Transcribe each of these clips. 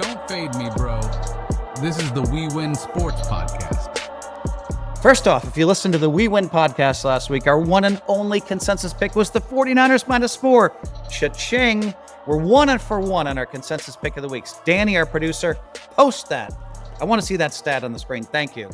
Don't fade me, bro. This is the WeWin Sports Podcast. First off, if you listened to the WeWin podcast last week, our one and only consensus pick was the 49ers -4. Cha-ching. We're 1-for-1 on our consensus pick of the weeks. Danny, our producer, post that. I want to see that stat on the screen. Thank you.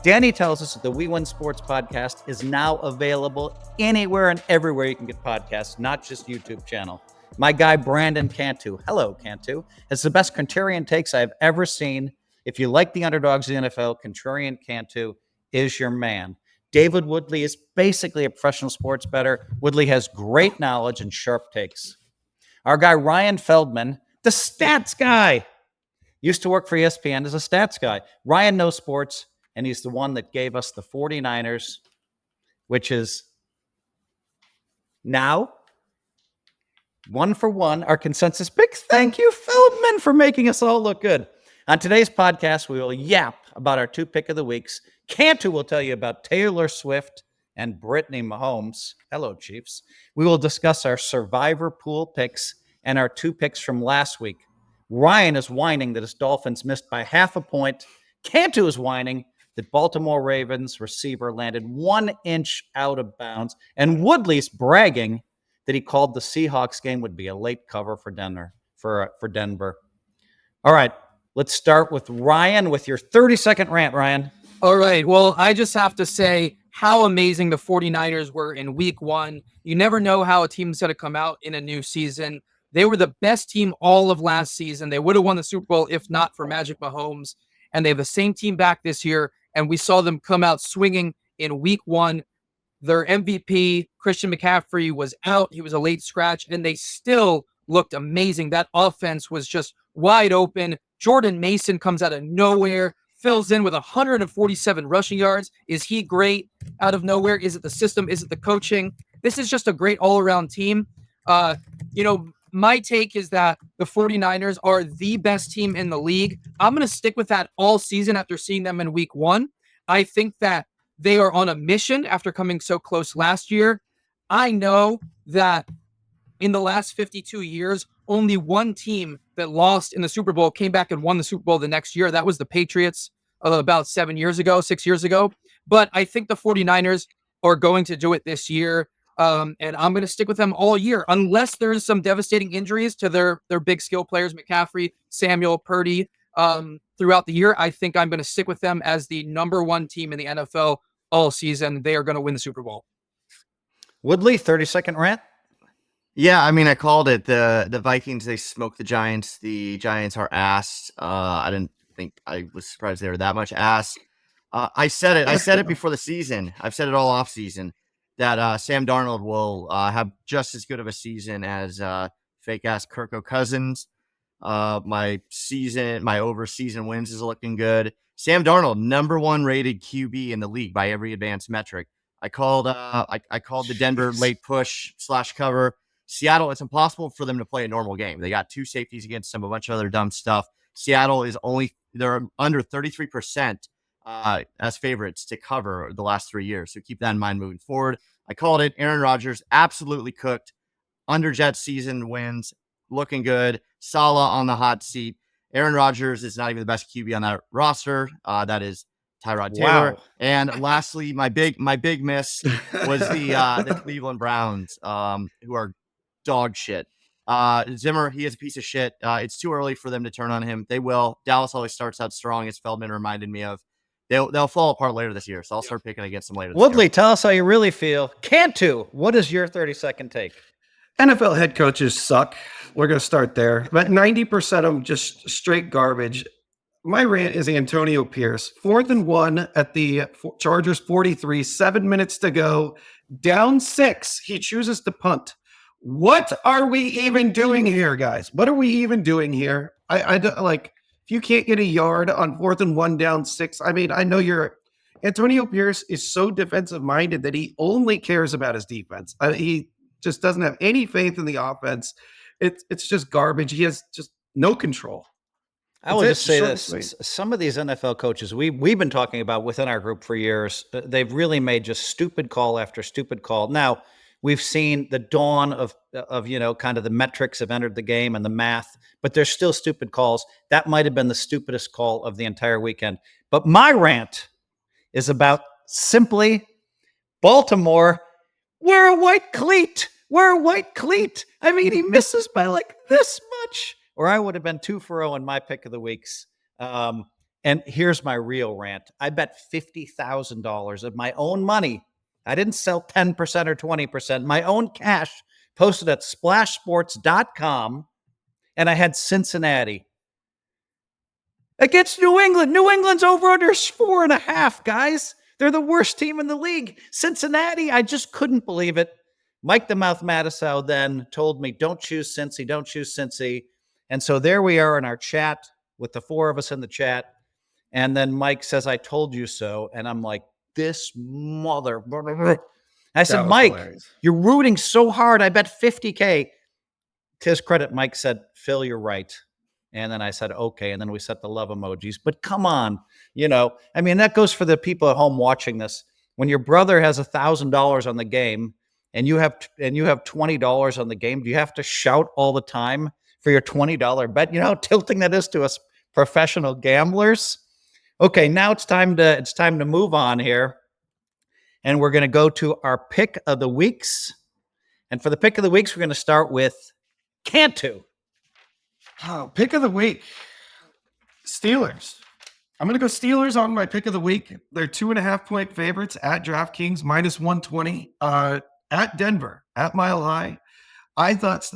Danny tells us that the WeWin Sports Podcast is now available anywhere and everywhere you can get podcasts, not just YouTube channel. My guy, Brandon Cantu, hello, Cantu, has the best contrarian takes I've ever seen. If you like the underdogs of the NFL, Contrarian Cantu is your man. David Woodley is basically a professional sports bettor. Woodley has great knowledge and sharp takes. Our guy, Ryan Feldman, the stats guy, used to work for ESPN as a stats guy. Ryan knows sports, and he's the one that gave us the 49ers, which is now 1-for-1, our consensus picks. Thank you, Feldman, for making us all look good. On today's podcast, we will yap about our two pick of the weeks. Cantu will tell you about Taylor Swift and Brittany Mahomes. Hello, Chiefs. We will discuss our survivor pool picks and our two picks from last week. Ryan is whining that his Dolphins missed by half a point. Cantu is whining that Baltimore Ravens receiver landed 1 inch out of bounds. And Woodley's bragging that he called the Seahawks game would be a late cover for Denver. All right, let's start with Ryan with your 30-second rant, Ryan. All right, well, I just have to say how amazing the 49ers were in week 1. You never know how a team's going to come out in a new season. They were the best team all of last season. They would have won the Super Bowl if not for Magic Mahomes. And they have the same team back this year, and we saw them come out swinging in week 1. Their MVP, Christian McCaffrey, was out. He was a late scratch, and they still looked amazing. That offense was just wide open. Jordan Mason comes out of nowhere, fills in with 147 rushing yards. Is he great out of nowhere? Is it the system? Is it the coaching? This is just a great all-around team. My take is that the 49ers are the best team in the league. I'm going to stick with that all season after seeing them in week 1. I think that they are on a mission after coming so close last year. I know that in the last 52 years, only one team that lost in the Super Bowl came back and won the Super Bowl the next year. That was the Patriots about 6 years ago. But I think the 49ers are going to do it this year. And I'm going to stick with them all year, unless there's some devastating injuries to their big skill players, McCaffrey, Samuel, Purdy, throughout the year. I think I'm going to stick with them as the number 1 team in the NFL all season. They are going to win the Super Bowl. Woodley, 30-second rant. Yeah, I mean, I called it. The Vikings, they smoked the Giants. The Giants are ass. I didn't think I was surprised they were that much ass. I said it. I said it before the season. I've said it all off season that Sam Darnold will have just as good of a season as fake ass Kirk Cousins. My over season wins is looking good. Sam Darnold, number 1 rated QB in the league by every advanced metric. I called the Denver late push / cover. Seattle, it's impossible for them to play a normal game. They got 2 safeties against them, a bunch of other dumb stuff. Seattle they're under 33% as favorites to cover the last 3 years. So keep that in mind moving forward. I called it. Aaron Rodgers absolutely cooked. Under Jet season wins, looking good. Salah on the hot seat. Aaron Rodgers is not even the best QB on that roster. That is Tyrod Taylor. Wow. And lastly, my big miss was the Cleveland Browns, who are dog shit. Zimmer, he is a piece of shit. It's too early for them to turn on him. They will. Dallas always starts out strong, as Feldman reminded me of. They'll fall apart later this year, so I'll start picking against them later this Woodley, year. tell us how you really feel. Cantu, what is your 30-second take? NFL head coaches suck. We're going to start there. But 90% of them just straight garbage. My rant is Antonio Pierce. 4th and 1 at the Chargers 43, 7 minutes to go. Down 6. He chooses to punt. What are we even doing here, guys? What are we even doing here? I don't like, if you can't get a yard on 4th and 1 down 6, I mean, I know Antonio Pierce is so defensive minded that he only cares about his defense. He just doesn't have any faith in the offense. It's just garbage. He has just no control. I will just say this. Some of these NFL coaches we've been talking about within our group for years, they've really made just stupid call after stupid call. Now, We've seen the dawn of kind of the metrics have entered the game and the math, but there's still stupid calls. That might have been the stupidest call of the entire weekend. But my rant is about simply Baltimore. We're a white cleat. We're a white cleat. I mean, he misses by like this much, or I would have been 2 for 0 in my pick of the weeks. And here's my real rant. I bet $50,000 of my own money. I didn't sell 10% or 20%. My own cash posted at splashsports.com, and I had Cincinnati against New England. New England's over under 4.5, guys. They're the worst team in the league. Cincinnati, I just couldn't believe it. Mike the Mouth Matisow then told me, don't choose Cincy, don't choose Cincy. And so there we are in our chat with the 4 of us in the chat. And then Mike says, I told you so. And I'm like, this mother. I said, Mike, hilarious. You're rooting so hard. I bet 50K. To his credit, Mike said, Phil, you're right. And then I said, okay. And then we set the love emojis. But come on, I mean, that goes for the people at home watching this. When your brother has $1,000 on the game and you have $20 on the game, do you have to shout all the time for your $20 bet? You know how tilting that is to us professional gamblers? Okay, now it's time to move on here. And we're going to go to our pick of the weeks. And for the pick of the weeks, we're going to start with Cantu. Oh, pick of the week. Steelers. I'm going to go Steelers on my pick of the week. They're 2.5-point favorites at DraftKings, -120. At Denver, at Mile High. I thought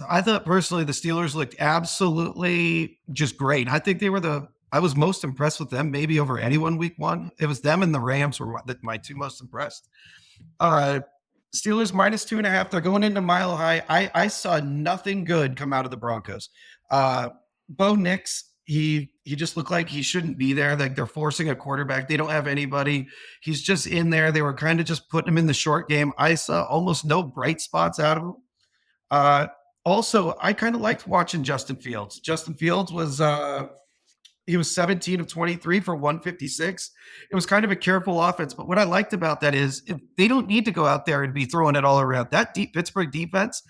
personally the Steelers looked absolutely just great. I think I was most impressed with them, maybe over anyone week 1. It was them and the Rams were my 2 most impressed. Steelers -2.5. They're going into Mile High. I saw nothing good come out of the Broncos. Bo Nix, he just looked like he shouldn't be there. Like they're forcing a quarterback. They don't have anybody. He's just in there. They were kind of just putting him in the short game. I saw almost no bright spots out of him. Also, I kind of liked watching Justin Fields. Justin Fields was he was 17 of 23 for 156. It was kind of a careful offense, but what I liked about that is they don't need to go out there and be throwing it all around. That Pittsburgh defense,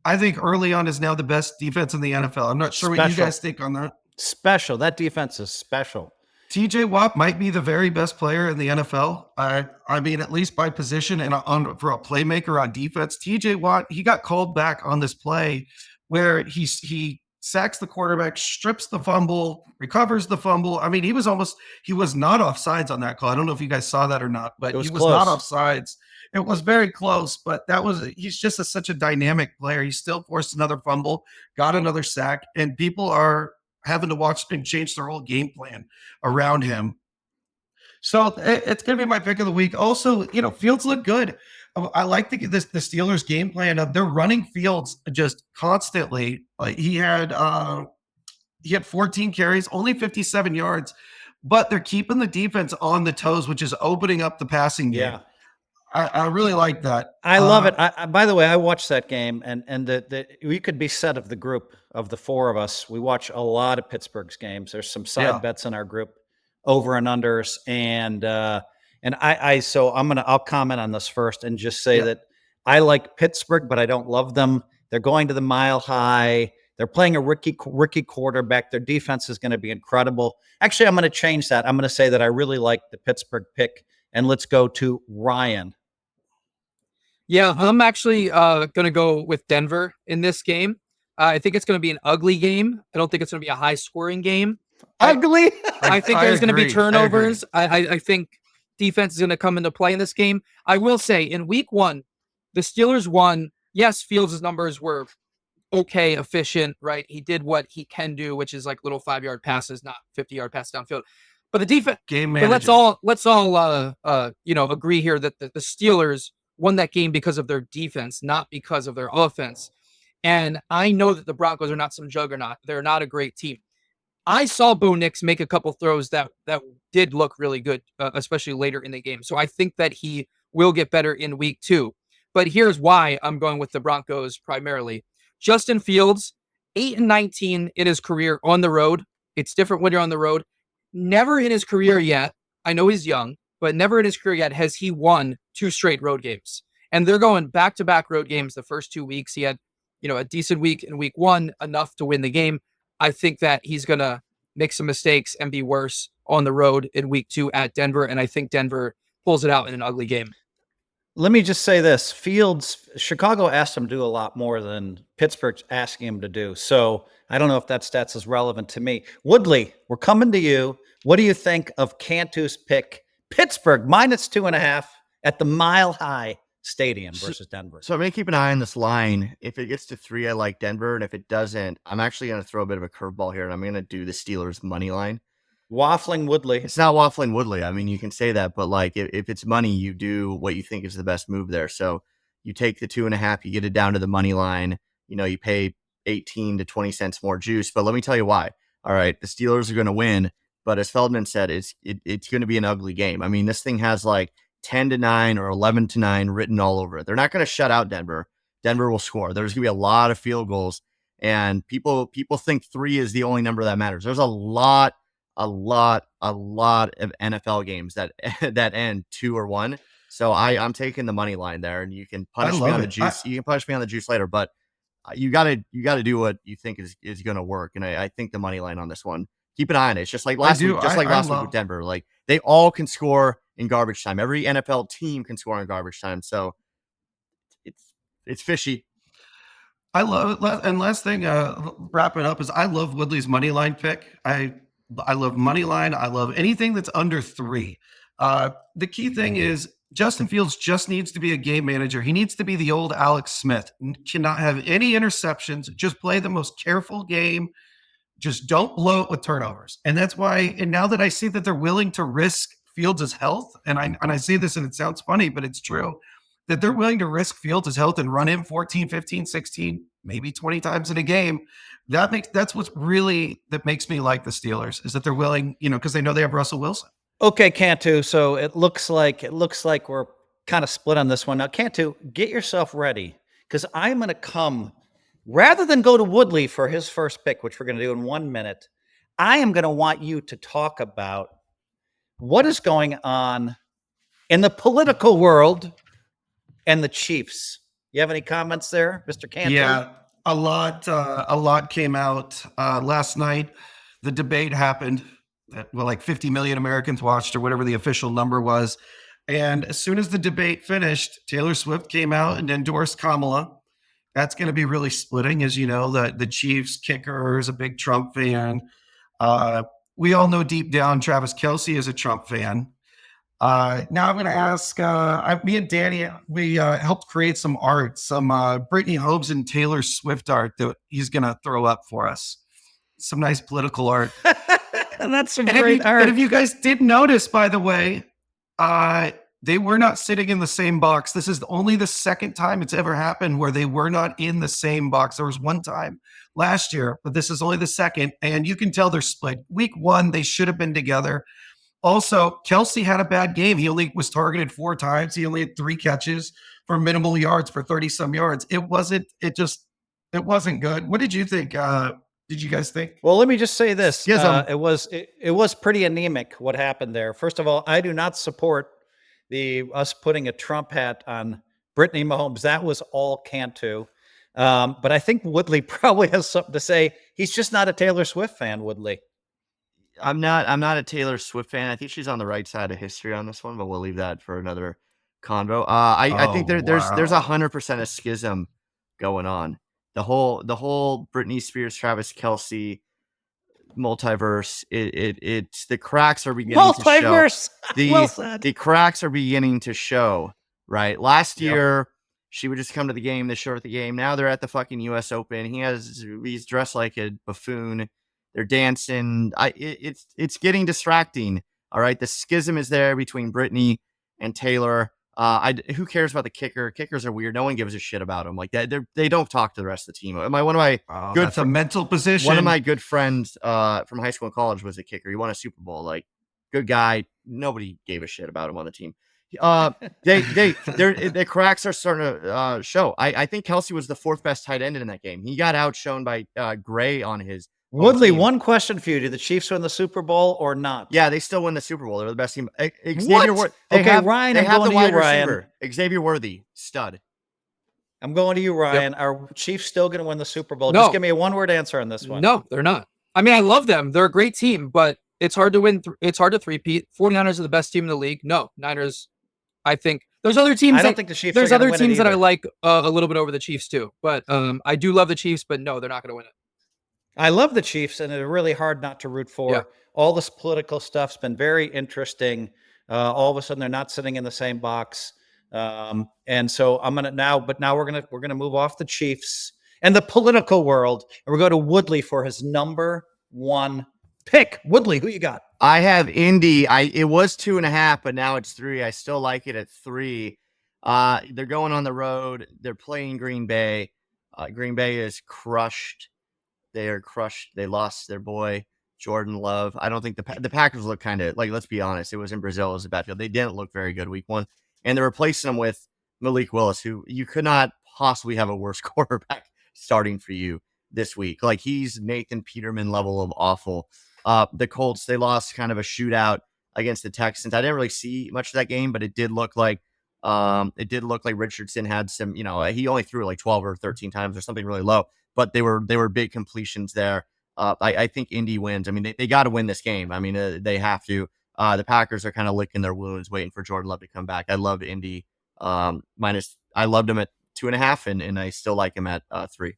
I think early on is now the best defense in the NFL. I'm not sure what you guys think on that. Special. That defense is special. TJ Watt might be the very best player in the NFL. I mean, at least by position and for a playmaker on defense. TJ Watt, he got called back on this play where he sacks the quarterback, strips the fumble, recovers the fumble. I mean, he was not offsides on that call. I don't know if you guys saw that or not, but he was not offsides. It was very close, but he's just such a dynamic player. He still forced another fumble, got another sack, and people are having to watch and change their whole game plan around him. So it's going to be my pick of the week. Also, Fields look good. I like the Steelers game plan of they're running Fields just constantly. Like he had 14 carries, only 57 yards, but they're keeping the defense on the toes, which is opening up the passing game. Yeah. I really like that. I love it. By the way, I watched that game, and we could be said of the group of the 4 of us. We watch a lot of Pittsburgh's games. There's some side bets in our group, over and unders, and I'll comment on this first and just say that I like Pittsburgh, but I don't love them. They're going to the Mile High. They're playing a rookie quarterback. Their defense is going to be incredible. Actually, I'm going to change that. I'm going to say that I really like the Pittsburgh pick, and let's go to Ryan. Yeah, I'm actually going to go with Denver in this game. I think it's going to be an ugly game. I don't think it's going to be a high-scoring game. Ugly? I think there's going to be turnovers. I think defense is going to come into play in this game. I will say, in week 1, the Steelers won. Yes, Fields' numbers were okay, efficient, right? He did what he can do, which is like little 5-yard passes, not 50-yard passes downfield. But the defense, game manager. But let's all agree here that the Steelers won that game because of their defense, not because of their offense. And I know that the Broncos are not some juggernaut. They're not a great team. I saw Bo Nix make a couple throws that did look really good, especially later in the game. So I think that he will get better in week 2. But here's why I'm going with the Broncos primarily. Justin Fields, 8-19 in his career on the road. It's different when you're on the road. Never in his career yet, I know he's young, but never in his career yet has he won 2 straight road games. And they're going back-to-back road games the first 2 weeks. He had, a decent week in week 1, enough to win the game. I think that he's going to make some mistakes and be worse on the road in week 2 at Denver. And I think Denver pulls it out in an ugly game. Let me just say this. Chicago asked him to do a lot more than Pittsburgh's asking him to do. So I don't know if that stats is relevant to me. Woodley, we're coming to you. What do you think of Cantu's pick? Pittsburgh -2.5 at the Mile High Stadium versus Denver. So I'm going to keep an eye on this line. If it gets to 3, I like Denver. And if it doesn't, I'm actually going to throw a bit of a curveball here. And I'm going to do the Steelers money line. Waffling Woodley. It's not waffling Woodley. I mean, you can say that, but like if it's money, you do what you think is the best move there. So you take the 2.5, you get it down to the money line. You pay 18 to 20 cents more juice. But let me tell you why. All right, the Steelers are going to win. But as Feldman said, it's going to be an ugly game. I mean, this thing has like 10-9 or 11-9 written all over it. They're not going to shut out Denver. Denver will score. There's going to be a lot of field goals. And people think 3 is the only number that matters. There's a lot of NFL games that end 2 or 1. So I'm taking the money line there, and you can punish me on the juice. You can punish me on the juice later, but you gotta do what you think is going to work. And I think the money line on this one, keep an eye on it. It's just like last week, with Denver. Like they all can score in garbage time. Every NFL team can score in garbage time. So it's fishy. I love, and last thing, wrapping up, is I love Woodley's money line pick. I love money line. I love anything that's under 3. The key thing is Justin Fields just needs to be a game manager. He needs to be the old Alex Smith. Cannot have any interceptions. Just play the most careful game. Just don't blow it with turnovers. And that's why, and now that I see that they're willing to risk Fields' health, and I see this and it sounds funny, but it's true, that they're willing to risk Fields' health and run him 14, 15, 16, maybe 20 times in a game. That's what's really, that makes me like the Steelers, is that they're willing, because they know they have Russell Wilson. Okay, Cantu. So it looks like we're kind of split on this one. Now, Cantu, get yourself ready, because I'm going to come, rather than go to Woodley for his first pick, which we're going to do in 1 minute, I am going to want you to talk about what is going on in the political world and the Chiefs. You have any comments there, Mr. Cantu? Yeah, a lot came out last night. The debate happened. Like 50 million Americans watched, or whatever the official number was. And as soon as the debate finished, Taylor Swift came out and endorsed Kamala. That's going to be really splitting. As you know, the Chiefs kicker is a big Trump fan. We all know deep down Travis Kelce is a Trump fan. Now I'm going to ask, me and Danny, we helped create some art, some Brittany Hobbs and Taylor Swift art that he's going to throw up for us. Some nice political art. And that's some great art. And if you guys did notice, by the way, they were not sitting in the same box. This is only the second time it's ever happened where they were not in the same box. There was one time last year, but this is only the second. And you can tell they're split. Week 1, they should have been together. Also, Kelce had a bad game. He only was targeted 4 times. He only had 3 catches for minimal yards for 30-some yards. It wasn't good. What did you think? Did you guys think? Well, let me just say this. Yes, it was pretty anemic what happened there. First of all, I do not support us putting a Trump hat on Brittany Mahomes. That was all Cantu. But I think Woodley probably has something to say. He's just not a Taylor Swift fan, Woodley. I'm not a Taylor Swift fan. I think she's on the right side of history on this one, but we'll leave that for another convo. I think there's 100% a schism going on. The whole Britney Spears, Travis Kelce multiverse. It's the cracks are beginning to show. The cracks are beginning to show. Right. Last year, she would just come to the game. They show at the game. Now they're at the fucking U.S. Open. He's dressed like a buffoon. They're dancing. It's getting distracting. All right. The schism is there between Britney and Taylor. Who cares about the kicker? Kickers are weird. No one gives a shit about them. Like that, they don't talk to the rest of the team. That's a mental position. One of my good friends from high school and college was a kicker. He won a Super Bowl. Like, good guy. Nobody gave a shit about him on the team. The cracks are starting to show. I think Kelce was the 4th best tight end in that game. He got outshone by Gray on his Woodley, team. one question for you. Do the Chiefs win the Super Bowl or not? Yeah, they still win the Super Bowl. They're the best team. What? Okay, Ryan, I'm going the to wide you, Ryan. receiver. Xavier Worthy, stud. I'm going to you, Ryan. Are Chiefs still going to win the Super Bowl? No. Just give me a one-word answer on this one. No, they're not. I mean, I love them. They're a great team, but it's hard to win. It's hard to three-peat. 49ers are the best team in the league. No, Niners, I think. There's other teams. I don't think the Chiefs There's are gonna other win teams it that I either. like a little bit over the Chiefs too. But I do love the Chiefs, but no, they're not going to win it. I love the Chiefs, and it's really hard not to root for. Yeah. All this political stuff's been very interesting. All of a sudden, they're not sitting in the same box, and so I'm gonna now. But now we're gonna move off the Chiefs and the political world, and we're going to Woodley for his number one pick. Woodley, who you got? I have Indy. It was 2.5, but now it's 3. I still like it at 3. They're going on the road. They're playing Green Bay. Green Bay is crushed. They are crushed. They lost their boy Jordan Love. I don't think the Packers look kind of like. Let's be honest. It was in Brazil. It was a bad field. They didn't look very good week 1, and they're replacing them with Malik Willis, who you could not possibly have a worse quarterback starting for you this week. Like, he's Nathan Peterman level of awful. The Colts, they lost kind of a shootout against the Texans. I didn't really see much of that game, but it did look like Richardson had some, he only threw like 12 or 13 times or something really low, but they were big completions there. I think Indy wins. I mean, they got to win this game. I mean, they have to. The Packers are kind of licking their wounds, waiting for Jordan Love to come back. I love Indy minus. I loved him at 2.5, and I still like him at 3.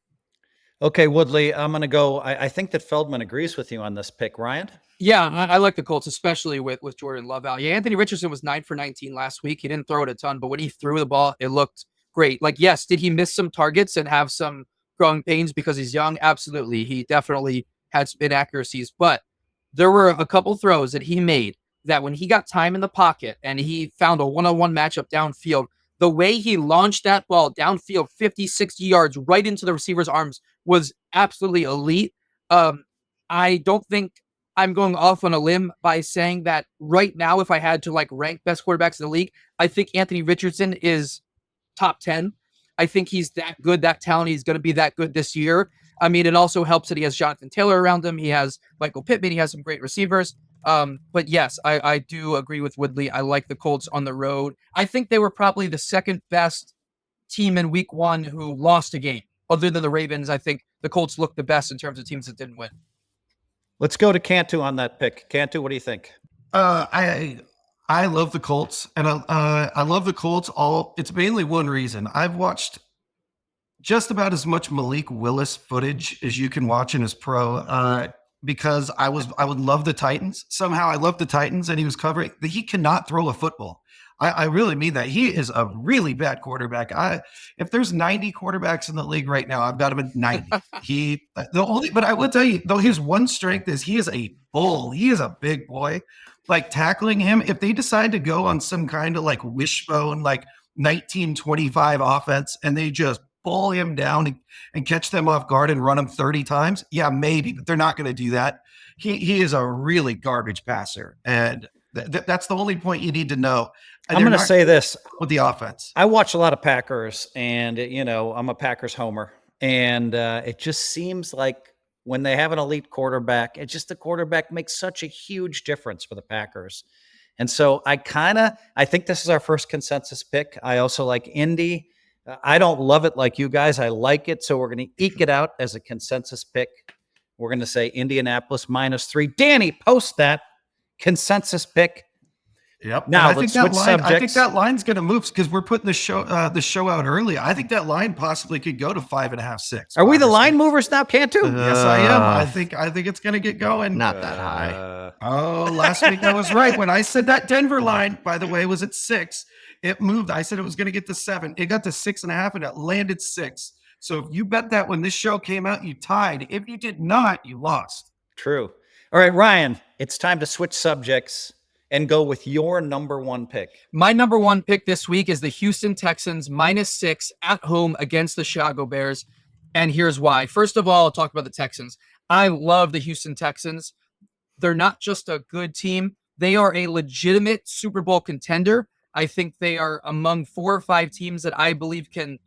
Okay, Woodley, I'm going to go. I think that Feldman agrees with you on this pick. Ryan? Yeah, I like the Colts, especially with Jordan Love out. Yeah, Anthony Richardson was 9 for 19 last week. He didn't throw it a ton, but when he threw the ball, it looked great. Like, yes, did he miss some targets and have some growing pains because he's young? Absolutely. He definitely had some inaccuracies, but there were a couple throws that he made that when he got time in the pocket and he found a one-on-one matchup downfield, the way he launched that ball downfield 50, 60 yards right into the receiver's arms was absolutely elite. I don't think I'm going off on a limb by saying that right now, if I had to rank best quarterbacks in the league, I think Anthony Richardson is top 10. I think he's that good, that talented. He's going to be that good this year. I mean, it also helps that he has Jonathan Taylor around him. He has Michael Pittman. He has some great receivers. But yes, I do agree with Woodley. I like the Colts on the road. I think they were probably the second best team in week 1 who lost a game. Other than the Ravens, I think the Colts looked the best in terms of teams that didn't win. Let's go to Cantu on that pick. Cantu, what do you think? I love the Colts, and I love the Colts. It's mainly one reason. I've watched just about as much Malik Willis footage as you can watch in his pro, because I would love the Titans. Somehow I love the Titans, and he was covering. He cannot throw a football. I really mean that. He is a really bad quarterback. If there's 90 quarterbacks in the league right now, I've got him at 90. But I will tell you, though, his one strength is he is a bull. He is a big boy. Like, tackling him, if they decide to go on some kind of wishbone, 1925 offense, and they just pull him down and catch them off guard and run him 30 times, yeah, maybe, but they're not going to do that. He is a really garbage passer, and that's the only point you need to know. I'm going to say this with the offense. I watch a lot of Packers, and I'm a Packers homer, and it just seems like when they have an elite quarterback, the quarterback makes such a huge difference for the Packers. And so I think this is our first consensus pick. I also like Indy. I don't love it like you guys. I like it, so we're going to eke it out as a consensus pick. We're going to say Indianapolis -3. Danny, post that consensus pick. Yep. Now I let's switch subjects. I think that line's going to move because we're putting the show out early. I think that line possibly could go to 5.5, 6. Are we the line movers now, Cantu? Yes, I am. I think it's going to get going. Not that high. Last week I was right when I said that Denver line, by the way, was at 6. It moved. I said it was going to get to 7. It got to 6.5, and it landed 6. So if you bet that when this show came out, you tied. If you did not, you lost. True. All right, Ryan, it's time to switch subjects and go with your number one pick. My number one pick this week is the Houston Texans -6 at home against the Chicago Bears. And here's why. First of all, I'll talk about the Texans. I love the Houston Texans. They're not just a good team. They are a legitimate Super Bowl contender. I think they are among 4 or 5 teams that I believe can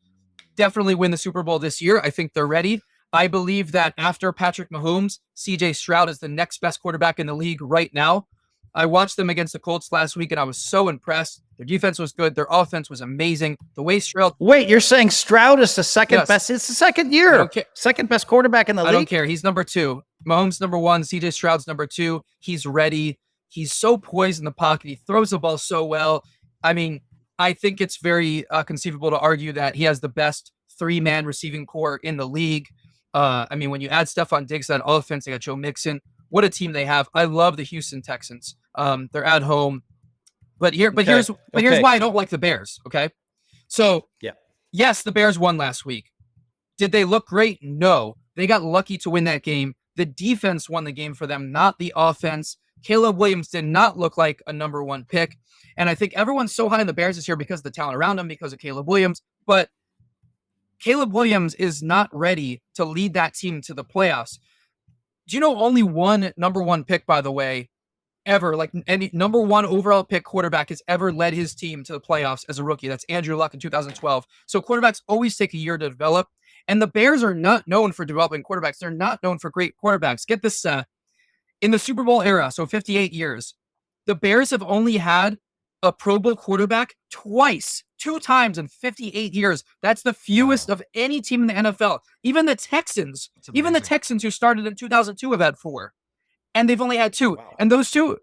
definitely win the Super Bowl this year. I think they're ready. I believe that after Patrick Mahomes, CJ Stroud is the next best quarterback in the league right now. I watched them against the Colts last week, and I was so impressed. Their defense was good. Their offense was amazing. The way Stroud... Wait, you're saying Stroud is the second Yes. best? It's the second I year. don't care. Second best quarterback in the I league? don't care. He's number 2. Mahomes number 1. CJ Stroud's number 2. He's ready. He's so poised in the pocket. He throws the ball so well. I mean, I think it's very conceivable to argue that he has the best 3-man receiving core in the league. I mean, when you add Stephon Diggs to that offense, they got Joe Mixon. What a team they have. I love the Houston Texans. They're at home. Here's why I don't like the Bears, okay? So, yes, the Bears won last week. Did they look great? No. They got lucky to win that game. The defense won the game for them, not the offense. Caleb Williams did not look like a number 1 pick. And I think everyone's so high on the Bears this year because of the talent around him, because of Caleb Williams. But Caleb Williams is not ready to lead that team to the playoffs. Do you know only one number 1 pick, by the way, ever, like any number 1 overall pick quarterback has ever led his team to the playoffs as a rookie? That's Andrew Luck in 2012. So quarterbacks always take a year to develop. And the Bears are not known for developing quarterbacks. They're not known for great quarterbacks. Get this, in the Super Bowl era, so 58 years, the Bears have only had a Pro Bowl quarterback twice, 2 times in 58 years. That's the fewest of any team in the NFL. Even the Texans, who started in 2002 have had 4. And they've only had 2. Wow. And those 2,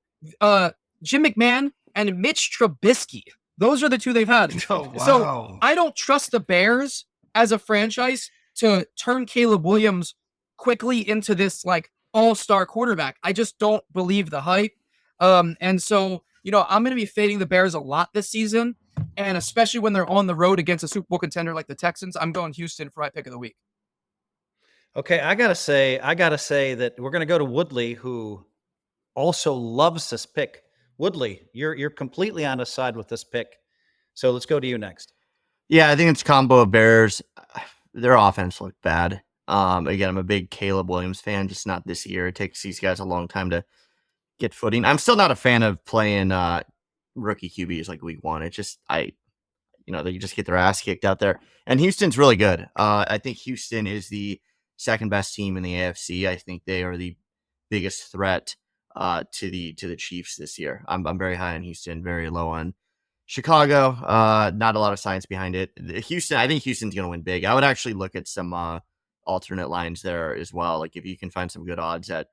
Jim McMahon and Mitch Trubisky, those are the 2 they've had. Oh, wow. So I don't trust the Bears as a franchise to turn Caleb Williams quickly into this like all-star quarterback. I just don't believe the hype. And so, I'm going to be fading the Bears a lot this season. And especially when they're on the road against a Super Bowl contender like the Texans, I'm going Houston for my pick of the week. Okay, I gotta say that we're gonna go to Woodley, who also loves this pick. Woodley, you're completely on his side with this pick. So let's go to you next. Yeah, I think it's a combo of Bears. Their offense looked bad. Again, I'm a big Caleb Williams fan, just not this year. It takes these guys a long time to get footing. I'm still not a fan of playing rookie QBs like week 1. It's just they just get their ass kicked out there. And Houston's really good. I think Houston is the second best team in the AFC. I think they are the biggest threat to the Chiefs this year. I'm very high on Houston, very low on Chicago. Not a lot of science behind it. Houston, I think Houston's going to win big. I would actually look at some alternate lines there as well. Like if you can find some good odds at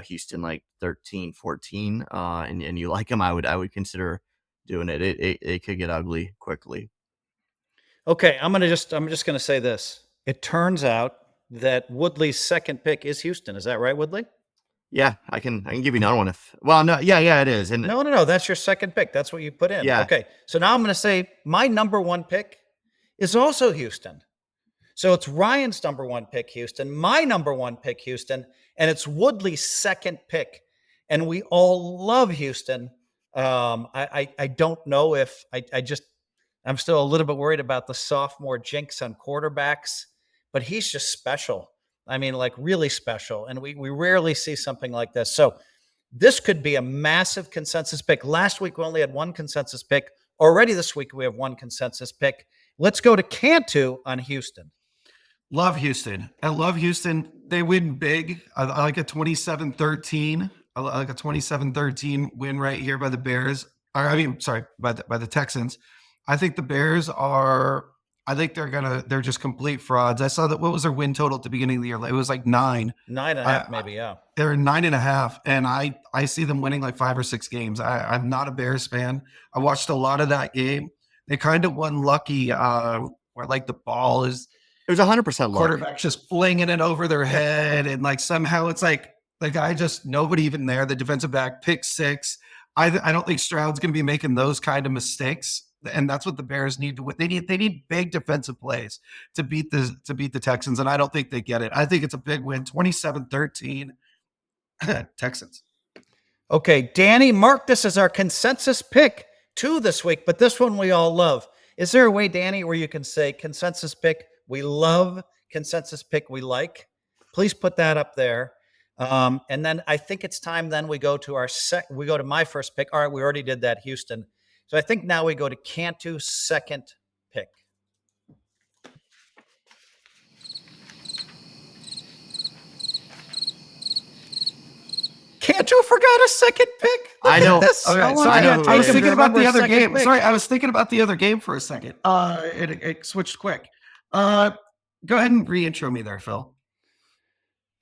Houston like 13-14 and you like them, I would consider doing it. It could get ugly quickly. Okay, I'm just gonna say this. It turns out that Woodley's second pick is Houston. Is that right, Woodley? Yeah, I can give you another one it is. And no, that's your second pick. That's what you put in. Yeah. Okay, so now I'm going to say my number 1 pick is also Houston. So it's Ryan's number 1 pick, Houston, my number 1 pick, Houston, and it's Woodley's second pick. And we all love Houston. I don't know if I'm still a little bit worried about the sophomore jinx on quarterbacks, but he's just special. I mean, like really special. And we rarely see something like this. So this could be a massive consensus pick. Last week, we only had 1 consensus pick. Already this week, we have 1 consensus pick. Let's go to Cantu on Houston. Love Houston. I love Houston. They win big. I like a 27-13. I like a 27-13 win right here by the Bears. By the Texans. I think the Bears they're just complete frauds. I saw that. What was their win total at the beginning of the year? It was like 9. 9.5, maybe. Yeah. They're 9.5. And I see them winning like 5 or 6 games. I'm not a Bears fan. I watched a lot of that game. They kind of won lucky, where like the ball is, it was 100% luck. Quarterback just flinging it over their head. And like somehow it's like the guy just, nobody even there. The defensive back pick 6. I don't think Stroud's going to be making those kind of mistakes. And that's what the Bears need to win. They need big defensive plays to beat the Texans. And I don't think they get it. I think it's a big win, 27-13 Texans. Okay, Danny, mark this as our consensus pick 2 this week, but this one we all love. Is there a way, Danny, where you can say consensus pick we love, consensus pick we like? Please put that up there. And then I think it's time then we go to we go to my first pick. All right, we already did that, Houston. So I think now we go to Cantu's second pick. Cantu forgot a second pick. I know. This. Okay, I want sorry, to I know who I it was is. thinking about the other Second game. pick. Sorry, I was thinking about the other game for a second. It switched quick. Go ahead and re-intro me there, Phil.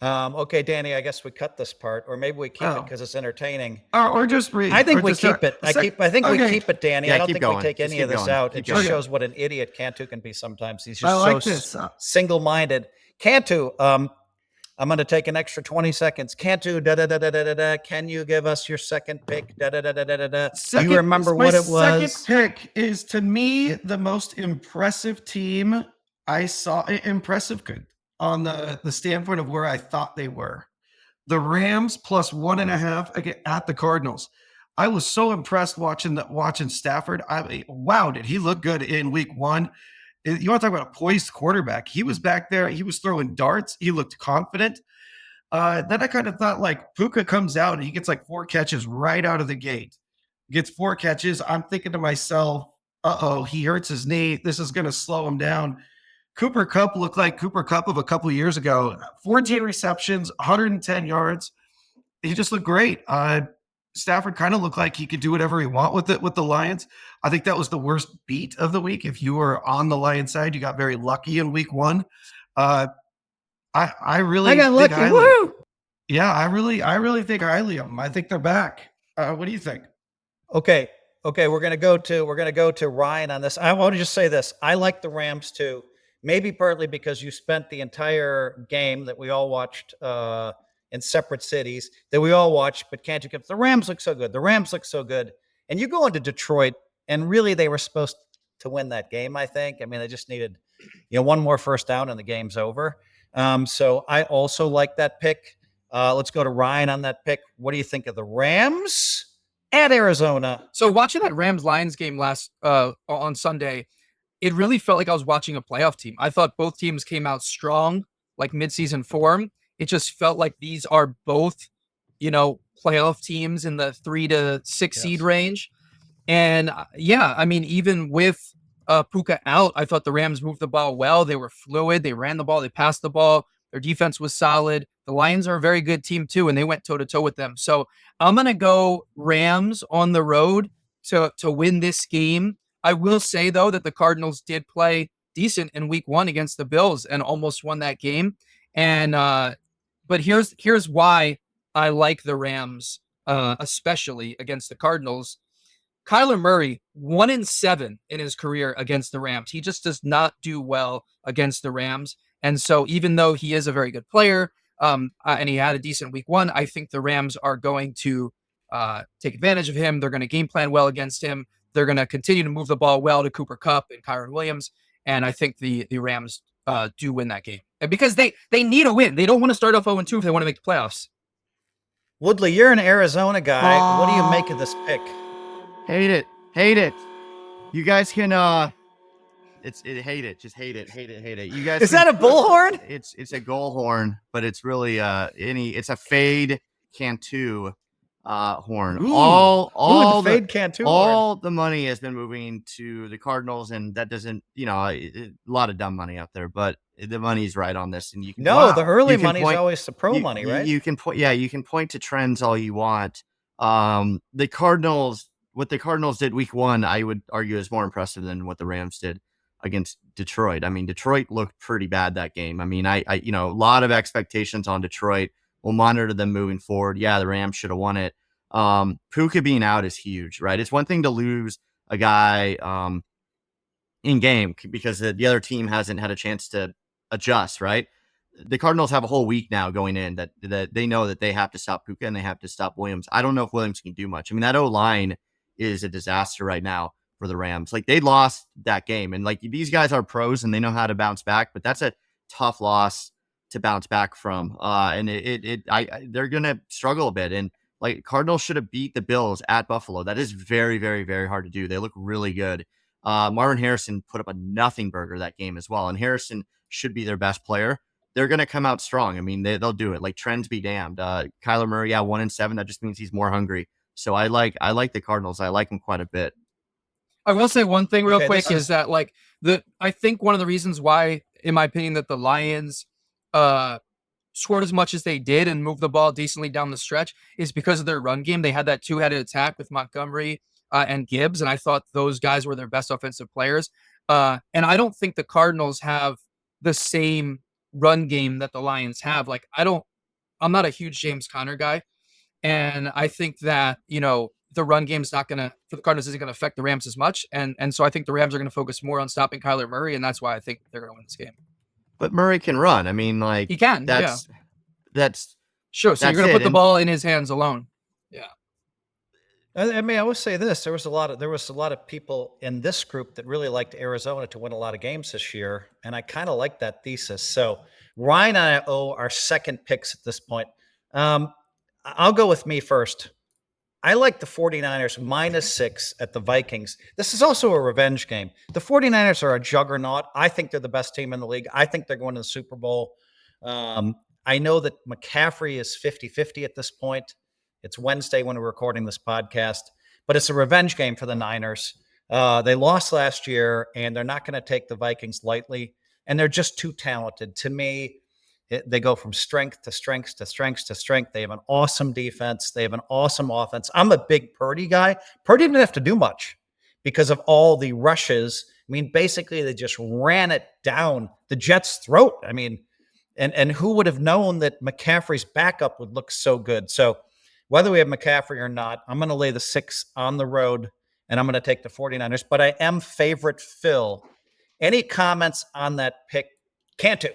Okay, Danny, I guess we cut this part, or maybe we keep it Oh. because it's entertaining. Or just read. I think or we just keep it. I think we okay. keep it, Danny. Yeah, I don't keep think we going. take Just any keep of this going. out. Keep It just going. shows what an idiot Cantu can be sometimes. He's I just like so this. single-minded. Cantu, I'm going to take an extra 20 seconds. Cantu, da-da-da-da-da-da. Can you give us your second pick? Da-da-da-da-da-da. Do you remember my what it was? Second pick is, to me, the most impressive team I saw. Impressive, good on the standpoint of where I thought they were. The Rams plus 1.5 at the Cardinals. I was so impressed watching Stafford. Wow, did he look good in week 1? You want to talk about a poised quarterback? He was back there. He was throwing darts. He looked confident. Then I kind of thought, like, Puka comes out and he gets like 4 catches right out of the gate. Gets 4 catches. I'm thinking to myself, he hurts his knee. This is going to slow him down. Cooper Kupp looked like Cooper Kupp of a couple of years ago. 14 receptions, 110 yards. He just looked great. Stafford kind of looked like he could do whatever he want with it with the Lions. I think that was the worst beat of the week. If you were on the Lions side, you got very lucky in week 1. I really got think lucky. Woo! Yeah, I really think highly of them. I think they're back. What do you think? Okay, we're gonna go to Ryan on this. I want to just say this: I like the Rams too. Maybe partly because you spent the entire game that we all watched in separate cities that we all watched, but can't you get the Rams look so good? The Rams look so good, and you go into Detroit, and really they were supposed to win that game. I think. I mean, they just needed one more first down, and the game's over. So I also like that pick. Let's go to Ryan on that pick. What do you think of the Rams at Arizona? So watching that Rams-Lions game last on Sunday, it really felt like I was watching a playoff team. I thought both teams came out strong, like midseason form. It just felt like these are both, playoff teams in the 3 to 6 seed range. And I mean, even with Puka out, I thought the Rams moved the ball well. They were fluid. They ran the ball. They passed the ball. Their defense was solid. The Lions are a very good team too, and they went toe to toe with them. So I'm gonna go Rams on the road to win this game. I will say though that the Cardinals did play decent in week 1 against the Bills and almost won that game. And but here's why I like the Rams, especially against the Cardinals. Kyler Murray, 1-7 in his career against the Rams. He just does not do well against the Rams. And so even though he is a very good player, and he had a decent week 1, I think the Rams are going to take advantage of him. They're going to game plan well against him. They're going to continue to move the ball well to Cooper Kupp and Kyron Williams. And I think the Rams do win that game. And because they need a win. They don't want to start off 0-2 if they want to make the playoffs. Woodley, you're an Arizona guy. What do you make of this pick? Hate it. You guys can hate it. Just hate it. You guys Is that a bullhorn? It's a goal horn, but it's really it's a fade Cantu horn. Ooh. All the fade Cantu all the money has been moving to the Cardinals, and that doesn't a lot of dumb money out there, but the money's right on this, and you can the early money is always the pro money, right? You can point to trends all you want. The Cardinals. What the Cardinals did week 1, I would argue, is more impressive than what the Rams did against Detroit. I mean, Detroit looked pretty bad that game. I mean, I a lot of expectations on Detroit. We'll monitor them moving forward. Yeah, the Rams should have won it. Puka being out is huge, right? It's one thing to lose a guy in game because the other team hasn't had a chance to adjust, right? The Cardinals have a whole week now going in that they know that they have to stop Puka and they have to stop Williams. I don't know if Williams can do much. I mean, that O-line is a disaster right now for the Rams. Like, they lost that game, and like, these guys are pros and they know how to bounce back, but that's a tough loss to bounce back from. And they're going to struggle a bit. And like, Cardinals should have beat the Bills at Buffalo. That is very, very, very hard to do. They look really good. Marvin Harrison put up a nothing burger that game as well. And Harrison should be their best player. They're going to come out strong. I mean, they'll do it. Like, trends be damned. Kyler Murray, 1-7. That just means he's more hungry. So I like the Cardinals. I like them quite a bit. I will say one thing real quick this is that I think one of the reasons why, in my opinion, that the Lions scored as much as they did and moved the ball decently down the stretch is because of their run game. They had that two-headed attack with Montgomery and Gibbs, and I thought those guys were their best offensive players. And I don't think the Cardinals have the same run game that the Lions have. Like, I'm not a huge James Conner guy, and I think that, the run game's not going to, for the Cardinals, isn't going to affect the Rams as much. And so I think the Rams are going to focus more on stopping Kyler Murray, and that's why I think they're going to win this game. But Murray can run. I mean, like, He can, that's sure. So you're going to put the ball in his hands alone. Yeah. I mean, I will say this: there was a lot of people in this group that really liked Arizona to win a lot of games this year, and I kind of like that thesis. So Ryan and I owe our second picks at this point. I'll go with me first. I like the 49ers -6 at the Vikings. This is also a revenge game. The 49ers are a juggernaut. I think they're the best team in the league. I think they're going to the Super Bowl. I know that McCaffrey is 50-50 at this point. It's Wednesday when we're recording this podcast, but it's a revenge game for the Niners. They lost last year, and they're not going to take the Vikings lightly, and they're just too talented. To me, they go from strength to strength to strength to strength. They have an awesome defense. They have an awesome offense. I'm a big Purdy guy. Purdy didn't have to do much because of all the rushes. I mean, basically, they just ran it down the Jets' throat. I mean, and who would have known that McCaffrey's backup would look so good? So whether we have McCaffrey or not, I'm going to lay the 6 on the road, and I'm going to take the 49ers. But I am favorite Phil. Any comments on that pick? Cantu.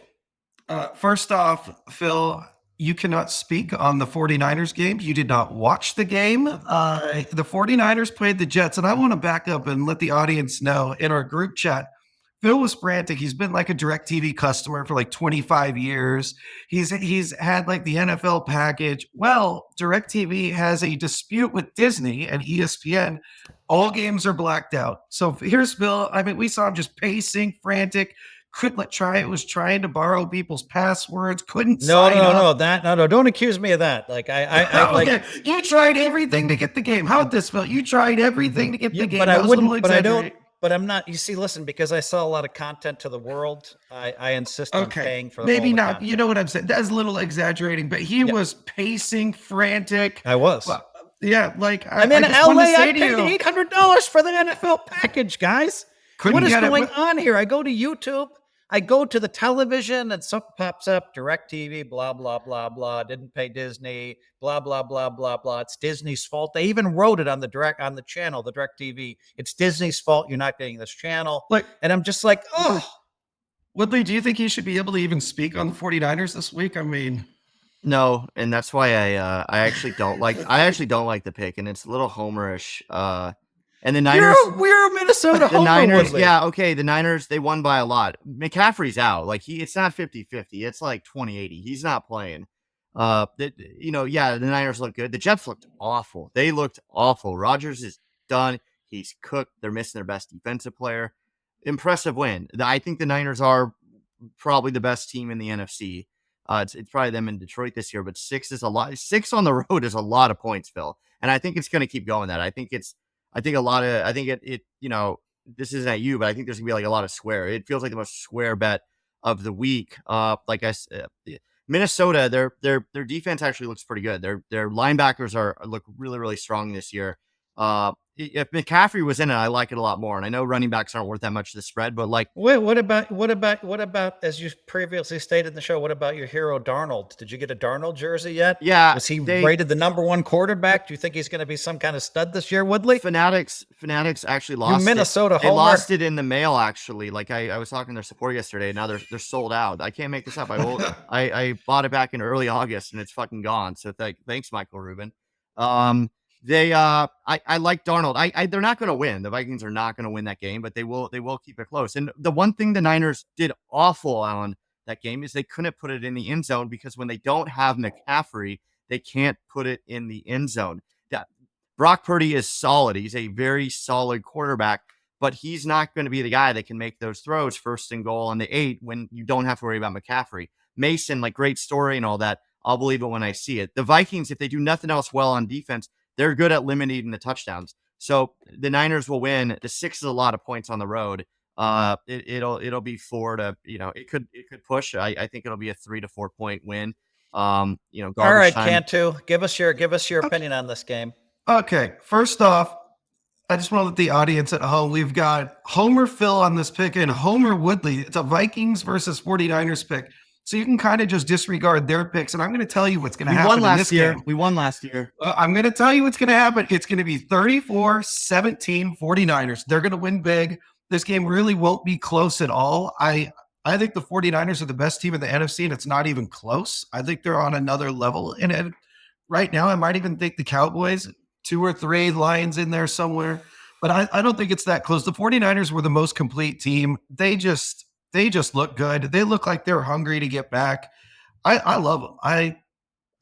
First off, Phil, you cannot speak on the 49ers game. You did not watch the game. The 49ers played the Jets, and I want to back up and let the audience know in our group chat, Phil was frantic. He's been like a DirecTV customer for like 25 years. He's had like the NFL package. Well, DirecTV has a dispute with Disney and ESPN. All games are blacked out. So here's Phil. I mean, we saw him just pacing, frantic. Couldn't try it. Was trying to borrow people's passwords. Couldn't. No. Don't accuse me of that. Like okay. You tried everything to get the game. How about this, Phil? You tried everything to get the game. But I wouldn't. But I don't. But I'm not. You see, listen, because I saw a lot of content to the world, I insist on paying for. Maybe not. Content. You know what I'm saying? That's a little exaggerating, but he was pacing, frantic. I was. Well, yeah, like I'm in LA. I paid $800 for the NFL package, guys. What is going on here? I go to YouTube. I go to the television and something pops up, DirecTV, blah, blah, blah, blah. Didn't pay Disney, blah, blah, blah, blah, blah. It's Disney's fault. They even wrote it on the channel, the DirecTV. It's Disney's fault. You're not getting this channel. And I'm just like, oh. Woodley, do you think he should be able to even speak on the 49ers this week? I mean, no, and that's why I actually don't like the pick, and it's a little homerish. And the Niners, we're a Minnesota homer. The Niners, Woodley. yeah, okay. The Niners, they won by a lot. McCaffrey's out. Like it's not 50-50. It's like 20-80. He's not playing. The Niners look good. The Jets looked awful. They looked awful. Rodgers is done. He's cooked. They're missing their best defensive player. Impressive win. I think the Niners are probably the best team in the NFC. It's probably them in Detroit this year, but 6 is a lot. 6 on the road is a lot of points, Phil. And I think it's going to keep going that. I think this isn't at you, but I think there's gonna be like a lot of square. It feels like the most square bet of the week. Like I said, Minnesota, their defense actually looks pretty good. Their linebackers look really, really strong this year. If McCaffrey was in it, I like it a lot more. And I know running backs aren't worth that much to the spread, but like, wait, what about, as you previously stated in the show, what about your hero Darnold? Did you get a Darnold jersey yet? Yeah. Was he rated the #1 quarterback? Do you think he's going to be some kind of stud this year, Woodley? Fanatics actually lost Minnesota it. They lost it in the mail, actually. Like I was talking to their support yesterday. Now they're sold out. I can't make this up. I bought it back in early August and it's fucking gone. So thanks, Michael Rubin. I like Darnold. They're not going to win. The Vikings are not going to win that game, but they will keep it close. And the one thing the Niners did awful on that game is they couldn't put it in the end zone because when they don't have McCaffrey, they can't put it in the end zone. Brock Purdy is solid. He's a very solid quarterback, but he's not going to be the guy that can make those throws first and goal on the 8 when you don't have to worry about McCaffrey. Mason, like great story and all that. I'll believe it when I see it. The Vikings, if they do nothing else well on defense, they're good at limiting the touchdowns. So the Niners will win. The 6 is a lot of points on the road. It'll be 4 to, it could push. I think it'll be a 3 to 4 point win. Garbage All right, time. Cantu, give us your opinion on this game. Okay, first off, I just want to let the audience at home, we've got Homer Phil on this pick and Homer Woodley. It's a Vikings versus 49ers pick. So you can kind of just disregard their picks. And I'm going to tell you what's going to happen in this game. We won last year. I'm going to tell you what's going to happen. It's going to be 34-17 49ers. They're going to win big. This game really won't be close at all. I think the 49ers are the best team in the NFC, and it's not even close. I think they're on another level. And right now, I might even think the Cowboys, 2 or 3 Lions in there somewhere. But I don't think it's that close. The 49ers were the most complete team. They just look good. They look like they're hungry to get back. I love them.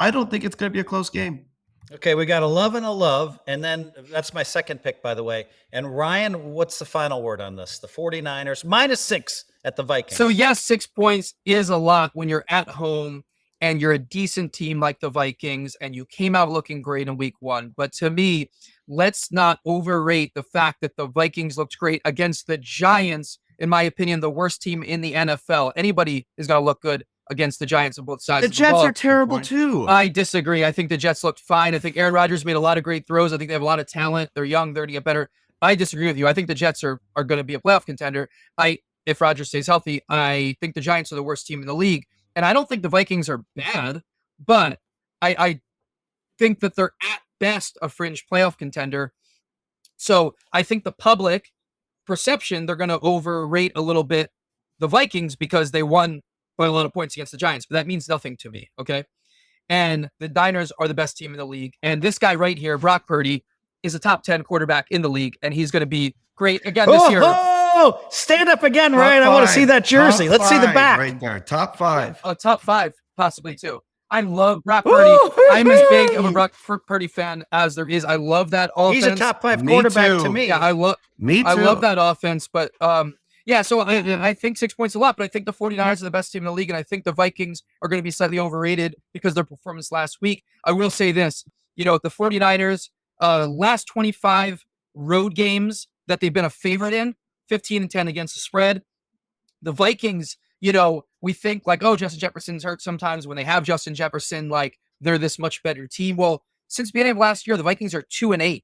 I don't think it's going to be a close game. Okay, we got a love and a love, and then that's my second pick, by the way. And Ryan, what's the final word on this? The 49ers -6 at the Vikings. So yes, 6 points is a lot when you're at home and you're a decent team like the Vikings and you came out looking great in week 1. But to me, let's not overrate the fact that the Vikings looked great against the Giants, in my opinion, the worst team in the NFL. Anybody is going to look good against the Giants on both sides. The Jets are terrible too. I disagree. I think the Jets looked fine. I think Aaron Rodgers made a lot of great throws. I think they have a lot of talent. They're young. They're to get better. I disagree with you. I think the Jets are going to be a playoff contender. If Rodgers stays healthy, I think the Giants are the worst team in the league. And I don't think the Vikings are bad, but I think that they're at best a fringe playoff contender. So I think the public perception, they're going to overrate a little bit the Vikings because they won by a lot of points against the Giants, but that means nothing to me, okay? And the Niners are the best team in the league. And this guy right here, Brock Purdy, is a top 10 quarterback in the league, and he's going to be great again this year. Oh, stand up again, Ryan. I want to see that jersey. Top Let's see the five back. right there. Top 5. Top 5, possibly too. I love Brock Purdy. I'm as big of a Brock Purdy fan as there is. I love that offense. He's a top 5 Me quarterback too. to me. Yeah, Me too. I love that offense, but yeah, so I think 6 points a lot, but I think the 49ers are the best team in the league, and I think the Vikings are going to be slightly overrated because of their performance last week. I will say this, the 49ers, last 25 road games that they've been a favorite in, 15-10 against the spread. The Vikings, we think like, oh, Justin Jefferson's hurt sometimes. When they have Justin Jefferson, like they're this much better team. Well, since the beginning of last year, the Vikings are 2-8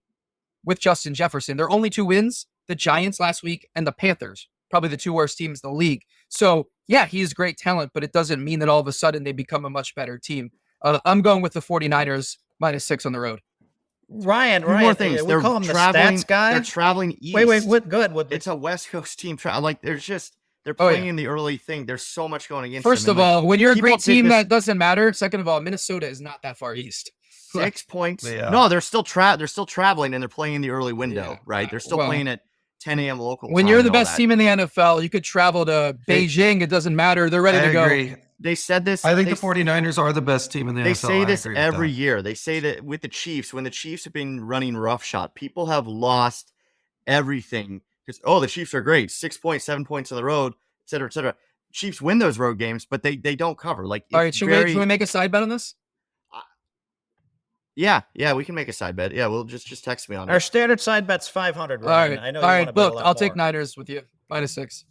with Justin Jefferson. Their only 2 wins, the Giants last week and the Panthers, probably the 2 worst teams in the league. So yeah, he's great talent, but it doesn't mean that all of a sudden they become a much better team. I'm going with the 49ers -6 on the road. Ryan, Two more things. we They're call him the traveling. stats guy. They're traveling east. Wait, go ahead. It's a West Coast team. They're playing in the early thing. There's so much going against First them. of all, when you're a people great take team, this- that doesn't matter. Second of all, Minnesota is not that far east. 6 points. Yeah. No, they're still traveling and they're playing in the early window, Yeah. right? They're still Well, playing at 10 a.m. local When time you're and the all best that. team in the NFL, you could travel to Beijing. It doesn't matter. They're ready I to go. agree. They said this. I think they, the 49ers are the best team in the They NFL. say I this agree with every that. year. They say that with the Chiefs, when the Chiefs have been running roughshod, people have lost everything because the Chiefs are great, 6 points, 7 points on the road, et cetera, et cetera. Chiefs win those road games, but they don't cover. Like, All right, should we make a side bet on this? Yeah, we can make a side bet. Yeah, we'll just text me on Our it standard side bet's 500. All Ryan. right, I know. all you right, wanna bet a look, lot I'll take more. Niners with you, -6.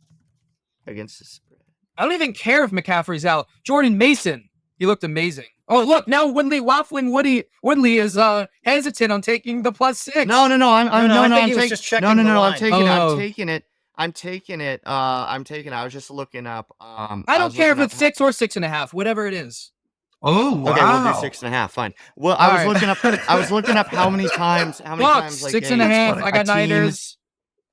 against the spread. I don't even care if McCaffrey's out. Jordan Mason, he looked amazing. Oh, look, now Woodley Woodley is hesitant on taking the +6. No, I think he was just checking the I'm line. taking it. Oh. I'm taking it. I'm taking it. I was just looking up. I don't care if it's 6 or 6.5, whatever it is. Oh, wow. Okay, we'll do 6.5. Fine. Well, I All was right. looking up. I was looking up how many times. Look, Like 6.5. I got a team- Niners.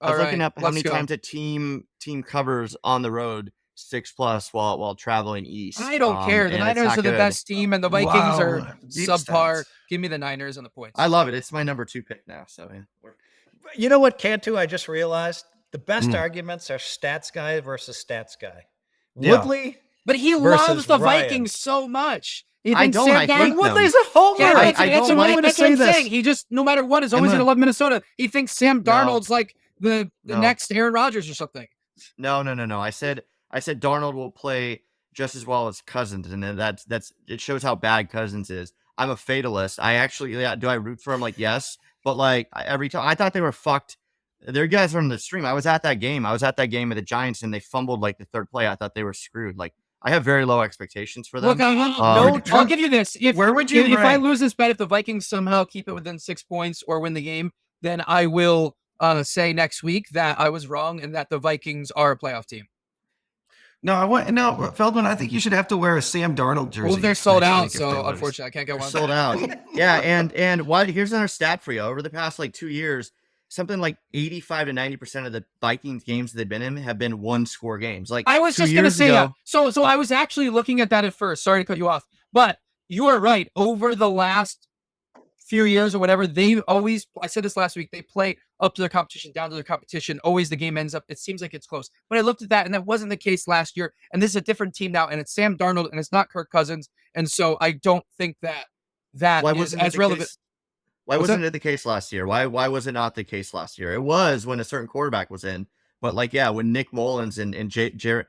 I was All looking right, up how let's many go. times a team covers on the road 6+ while traveling east. I don't care. The and it's Niners not are the good. best team, and the Vikings Wow. are Deep subpar. stats. Give me the Niners and the points. I love it. It's my number 2 pick now. So yeah. You know what, Cantu? I just realized the best arguments are stats guy versus stats guy. Yeah. Woodley. But he versus loves the Ryan. Vikings so much. He I thinks don't. Sam I hate Darnold- them. Woodley's a homer. Yeah, I that's don't what like I'm to say this. saying. He just, no matter what, is always I'm going to love Minnesota. He thinks Sam No. Darnold's like the No. next Aaron Rodgers or something. No. I said Darnold will play just as well as Cousins, and then that's it shows how bad Cousins is. I'm a fatalist. I actually do I root for him? Like, yes, but like every time I thought they were fucked. Their guys are on the stream. I was at that game. I was at that game with the Giants, and they fumbled like the third play. I thought they were screwed. Like, I have very low expectations for them. Look, I'll give you this. Where would you if I rank? lose this bet, if the Vikings somehow keep it within 6 points or win the game, then I will say next week that I was wrong and that the Vikings are a playoff team. No, Feldman, I think you should have to wear a Sam Darnold jersey. Well, they're sold next out, week if they so lose. unfortunately I can't get They're one. sold out. Yeah, and why? Here's another stat for you. Over the past like 2 years, something like 85 to 90% of the Vikings games they've been in have been 1-score games. Like I was 2 just gonna years say ago, that. So I was actually looking at that at first. Sorry to cut you off, but you are right. Over the last few years or whatever, they've always, I said this last week, they play up to their competition, down to their competition. Always the game ends up, it seems like it's close. But I looked at that and that wasn't the case last year. And this is a different team now, and it's Sam Darnold and it's not Kirk Cousins. And so I don't think that why is wasn't it as the relevant. case? Why What's wasn't that? it the case last year? Why was it not the case last year? It was when a certain quarterback was in. But like, yeah, when Nick Mullins and Jarrett,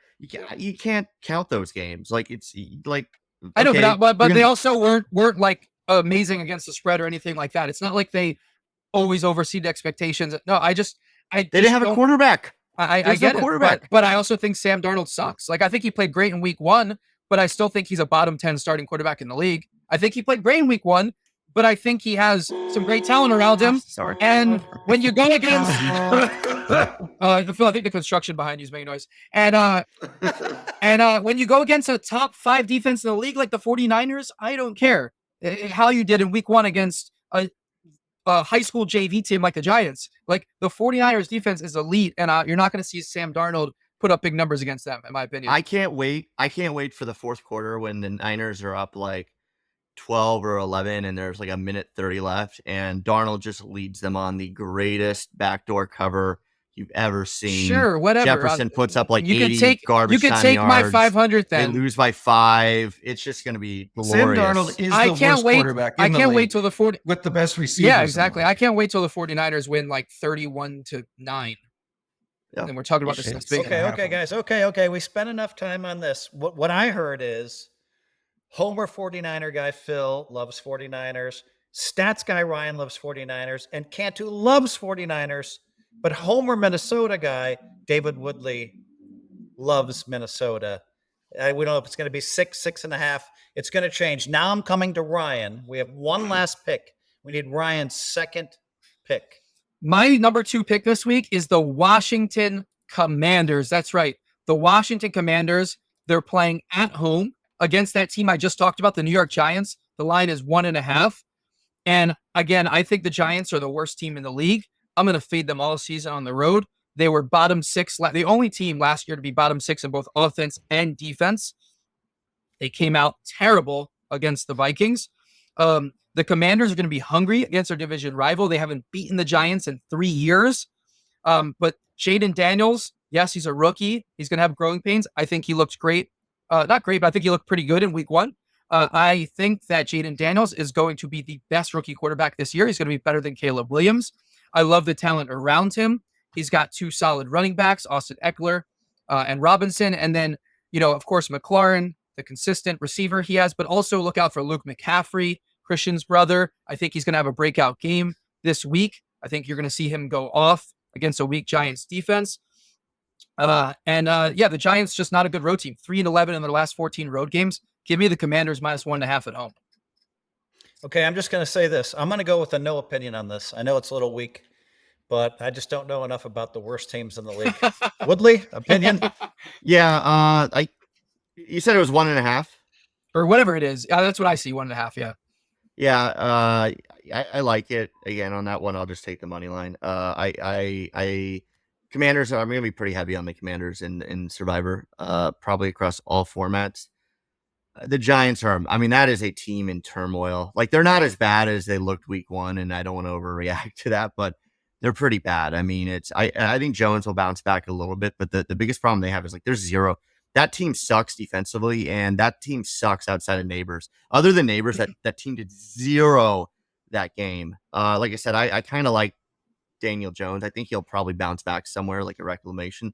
you can't count those games. Like it's like I know, okay, but you're they gonna- also weren't like amazing against the spread or anything like that. It's not like they always overseed expectations. No, I they didn't have a quarterback. I There's get no it, quarterback. but I also think Sam Darnold sucks. Like I think he played great in week 1, but I still think he's a bottom 10 starting quarterback in the league. I think he played great in week 1, but I think he has some great talent around him. Sorry. And when you go against, I think the construction behind you is making noise. And when you go against a top 5 defense in the league like the 49ers, I don't care how you did in week 1 against a high school JV team like the Giants. Like the 49ers defense is elite, and you're not going to see Sam Darnold put up big numbers against them, in my opinion. I can't wait. I can't wait for the fourth quarter when the Niners are up like 12 or 11 and there's like a minute 30 left and Darnold just leads them on the greatest backdoor cover you've ever seen. Sure, whatever. Jefferson puts up like you 80 can take garbage You can time take my yards. 500 They then. lose by 5. It's just going to be glorious. Sam Darnold is I the can't worst wait. quarterback in I the can't league wait till the 40. with the best receivers. Yeah, in the exactly. league. I can't wait till the 49ers win like 31-9. Yeah. And we're talking about this It's next week. gonna happen. Okay, guys. Okay. We spent enough time on this. What I heard is Homer 49er guy Phil loves 49ers. Stats guy Ryan loves 49ers. And Cantu loves 49ers. But Homer Minnesota guy David Woodley loves Minnesota. We don't know if it's going to be 6.5. It's going to change. Now I'm coming to Ryan. We have one last pick. We need Ryan's second pick. My number 2 pick this week is the Washington Commanders. That's right. The Washington Commanders, they're playing at home against that team I just talked about, the New York Giants. The line is 1.5. And again, I think the Giants are the worst team in the league. I'm going to fade them all season on the road. They were bottom 6, the only team last year to be bottom 6 in both offense and defense. They came out terrible against the Vikings. The Commanders are going to be hungry against their division rival. They haven't beaten the Giants in 3 years. But Jaden Daniels, yes, he's a rookie. He's going to have growing pains. I think he looked great. Not great, but I think he looked pretty good in week 1. I think that Jaden Daniels is going to be the best rookie quarterback this year. He's going to be better than Caleb Williams. I love the talent around him. He's got 2 solid running backs, Austin Eckler and Robinson. And then, of course, McLaurin, the consistent receiver he has, but also look out for Luke McCaffrey, Christian's brother. I think he's going to have a breakout game this week. I think you're going to see him go off against a weak Giants defense. The Giants just not a good road team. 3-11 in their last 14 road games. Give me the Commanders -1.5 at home. Okay, I'm just going to say this. I'm going to go with a no opinion on this. I know it's a little weak, but I just don't know enough about the worst teams in the league. Woodley, opinion? Yeah, you said it was 1.5. Or whatever it is. That's what I see, 1.5, yeah. Yeah, I like it. Again, on that one, I'll just take the money line. Commanders, I'm going to be pretty heavy on the Commanders in Survivor, probably across all formats. The Giants that is a team in turmoil. Like, they're not as bad as they looked week 1, and I don't want to overreact to that, but they're pretty bad. I mean, I think Jones will bounce back a little bit, but the biggest problem they have is like there's zero. That team sucks defensively, and that team sucks outside of Neighbors. Other than Neighbors, that team did 0 that game. Like I said, I kind of like Daniel Jones. I think he'll probably bounce back somewhere, like a reclamation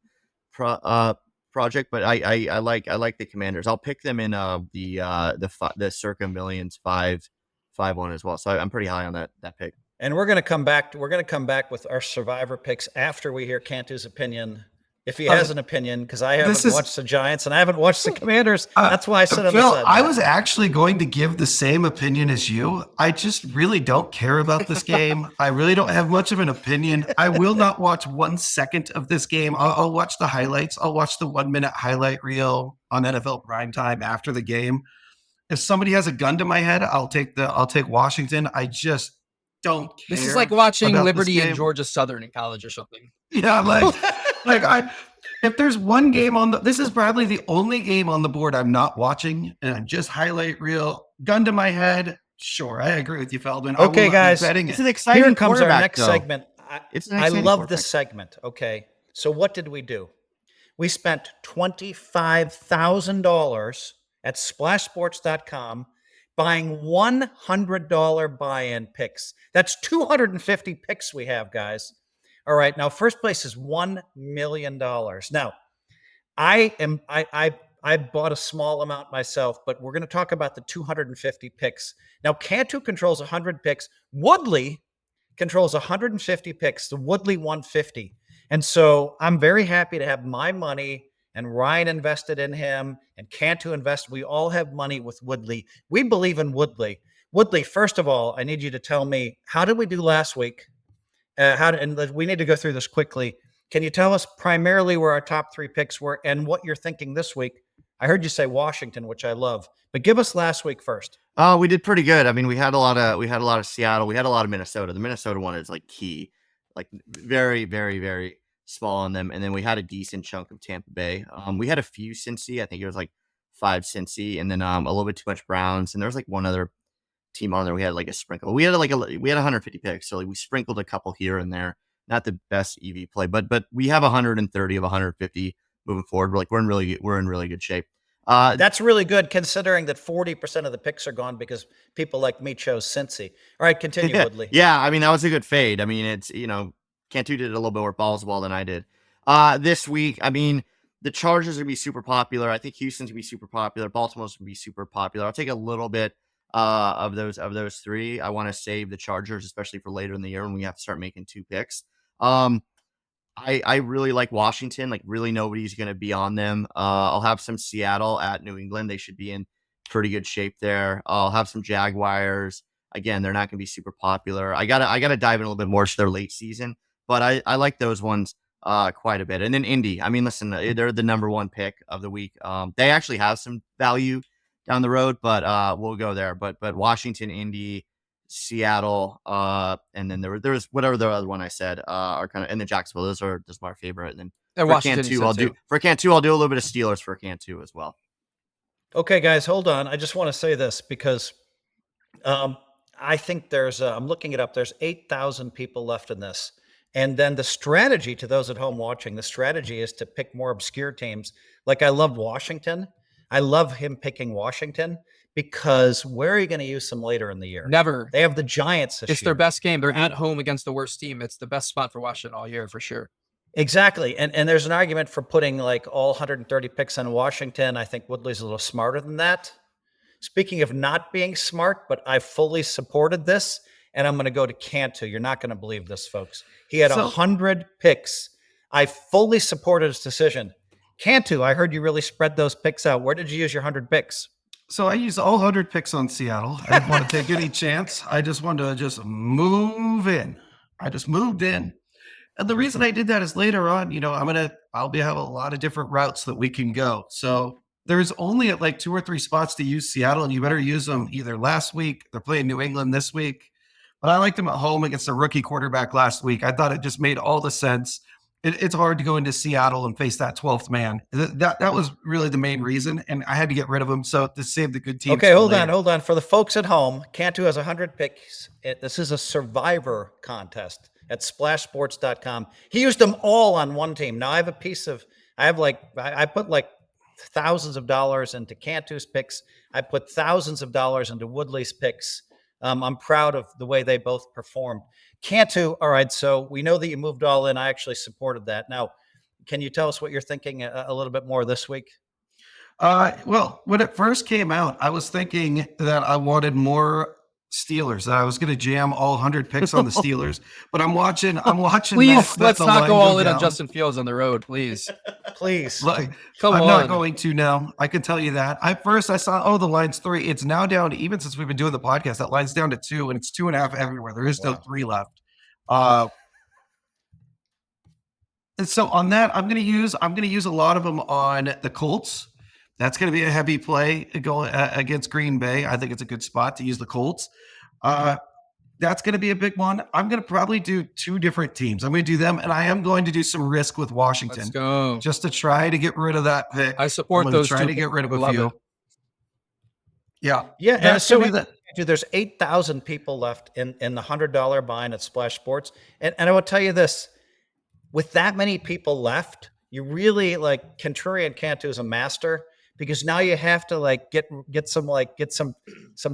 project. But I like the Commanders. I'll pick them in the Circa Millions 5-1 as well. So I'm pretty high on that pick. And we're going to come back. We're going to come back with our Survivor picks after we hear Cantu's opinion if he has an opinion, because I haven't is- watched the Giants and I haven't watched the Commanders. That's why I sit on Phil, the side. I was actually going to give the same opinion as you. I just really don't care about this game. I really don't have much of an opinion. I will not watch 1 second of this game. I'll watch the highlights. I'll watch the 1 minute highlight reel on NFL primetime after the game. If somebody has a gun to my head, I'll take Washington. I just don't care. This is like watching about Liberty this and game. Georgia Southern in college or something. Yeah, if there's one game this is probably the only game on the board I'm not watching, and I'm just highlight reel, gun to my head. Sure, I agree with you, Feldman. I will Okay, not be guys, betting It's it. an exciting Here comes our quarterback, next though. segment. It's an I exciting love quarterback. this segment. Okay. So what did we do? We spent $25,000 at splashsports.com buying $100 buy-in picks. That's 250 picks we have, guys. All right. Now, first place is $1 million. Now, I bought a small amount myself, but we're going to talk about the 250 picks. Now, Cantu controls 100 picks. Woodley controls 150 picks, the Woodley 150. And so I'm very happy to have my money and Ryan invested in him and Cantu invested. We all have money with Woodley. We believe in Woodley. Woodley, first of all, I need you to tell me, how did we do last week? And we need to go through this quickly. Can you tell us primarily where our top 3 picks were and what you're thinking this week? I heard you say Washington, which I love, but give us last week first. We did pretty good. I mean, we had a lot of Seattle. We had a lot of Minnesota. The Minnesota one is like key, like very, very, very small on them. And then we had a decent chunk of Tampa Bay. We had a few Cincy. I think it was like 5 Cincy, and then a little bit too much Browns. And there was like one other team on there. We had like a sprinkle. We had 150 picks, so like we sprinkled a couple here and there. Not the best EV play, but we have 130 of 150 moving forward. We're in really good shape. That's really good considering that 40% of the picks are gone because people like me chose Cincy. All right, continue, Woodley. Yeah, I mean, that was a good fade. I mean, it's, Cantu did a little bit more balls ball than I did. This week, I mean, the Chargers are going to be super popular. I think Houston's going to be super popular. Baltimore's going to be super popular. I'll take a little bit of those 3. I want to save the Chargers, especially for later in the year when we have to start making 2 picks. I really like Washington. Like, really nobody's going to be on them. I'll have some Seattle at New England. They should be in pretty good shape there. I'll have some Jaguars. Again, they're not going to be super popular. I gotta dive in a little bit more to their late season, but I like those ones quite a bit. And then Indy. I mean, listen, they're the number 1 pick of the week. They actually have some value down the road, but we'll go there. But Washington, Indy, Seattle, and then there was whatever the other one I said are kind of, and then Jacksonville. Those are just my favorite. And then And for Washington, Cantu, I'll do a little bit of Steelers for Cantu as well. Okay, guys, hold on. I just want to say this because I think there's, I'm looking it up, there's 8,000 people left in this. And then the strategy to those at home watching, the strategy is to pick more obscure teams. Like, I love Washington. I love him picking Washington because where are you going to use them later in the year? Never. They have the Giants this It's year. their best game. They're at home against the worst team. It's the best spot for Washington all year for sure. Exactly. And there's an argument for putting like all 130 picks on Washington. I think Woodley's a little smarter than that. Speaking of not being smart, but I fully supported this, and I'm going to go to Cantu. You're not going to believe this, folks. He had 100 picks. I fully supported his decision. Cantu, I heard you really spread those picks out. Where did you use your 100 picks? So I used all 100 picks on Seattle. I didn't want to take any chance. I just wanted to move in. I just moved in. And the reason I did that is later on, I'll have a lot of different routes that we can go. So there's only like 2 or 3 spots to use Seattle, and you better use them either last week. They're playing New England this week. But I liked them at home against a rookie quarterback last week. I thought it just made all the sense. It's hard to go into Seattle and face that 12th man. That was really the main reason, and I had to get rid of him so to save the good teams. Okay, hold on. For the folks at home, Cantu has 100 picks. This is a survivor contest at splashsports.com. He used them all on one team. Now I put like thousands of dollars into Cantu's picks. I put thousands of dollars into Woodley's picks. I'm proud of the way they both performed. Cantu, all right, so we know that you moved all in. I actually supported that. Now, can you tell us what you're thinking a little bit more this week? Well, when it first came out, I was thinking that I wanted more Steelers. That I was going to jam all 100 picks on the Steelers, but I'm watching. Please, let's not go all in on down. Justin Fields on the road, please. Please. Like, Come I'm on. not going to now. I can tell you that. I saw, the line's 3. It's now down to, even since we've been doing the podcast, that line's down to 2, and it's 2.5 everywhere. There is still 3 left. And so on that, I'm going to use a lot of them on the Colts. That's going to be a heavy play going against Green Bay. I think it's a good spot to use the Colts. That's going to be a big one. I'm going to probably do 2 different teams. I'm going to do them, and I am going to do some risk with Washington. Let's go. Just to try to get rid of that pick. I support those. Try to get rid of a Love few. it. Yeah. And so gonna be the- dude, there's 8,000 people left in the $100 buy-in at Splash Sports. And I will tell you this, with that many people left, you really like Contrarian Cantu is a master, because now you have to like get some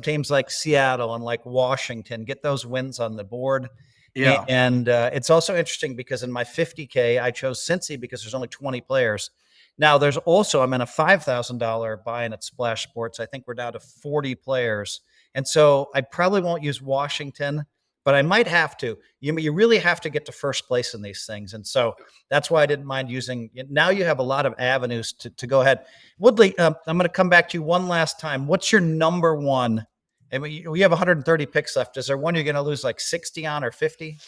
teams like Seattle and like Washington, get those wins on the board. Yeah. And it's also interesting because in my 50K, I chose Cincy because there's only 20 players. Now there's also, I'm in a $5,000 buy-in at Splash Sports. I think we're down to 40 players. And so I probably won't use Washington, but I might have to. You really have to get to first place in these things. And so that's why I didn't mind using. Now you have a lot of avenues to go ahead. Woodley, I'm going to come back to you one last time. What's your number one? I mean, we have 130 picks left. Is there one you're going to lose like 60 on or 50?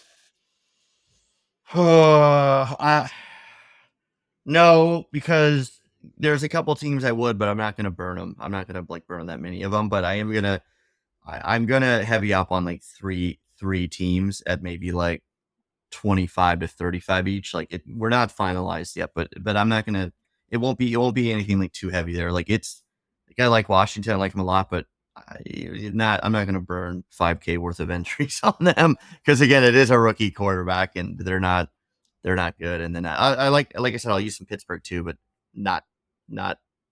No, because there's a couple teams I would, but I'm not going to burn them. I'm not going to like burn that many of them, but I'm going to heavy up on like three teams at maybe like 25 to 35 each. Like we're not finalized yet, but I'm not going to, it won't be anything like too heavy there. Like I like Washington. I like them a lot, but I'm not going to burn 5K worth of entries on them. Cause again, it is a rookie quarterback and they're not good. And then I like I said, I'll use some Pittsburgh too, but not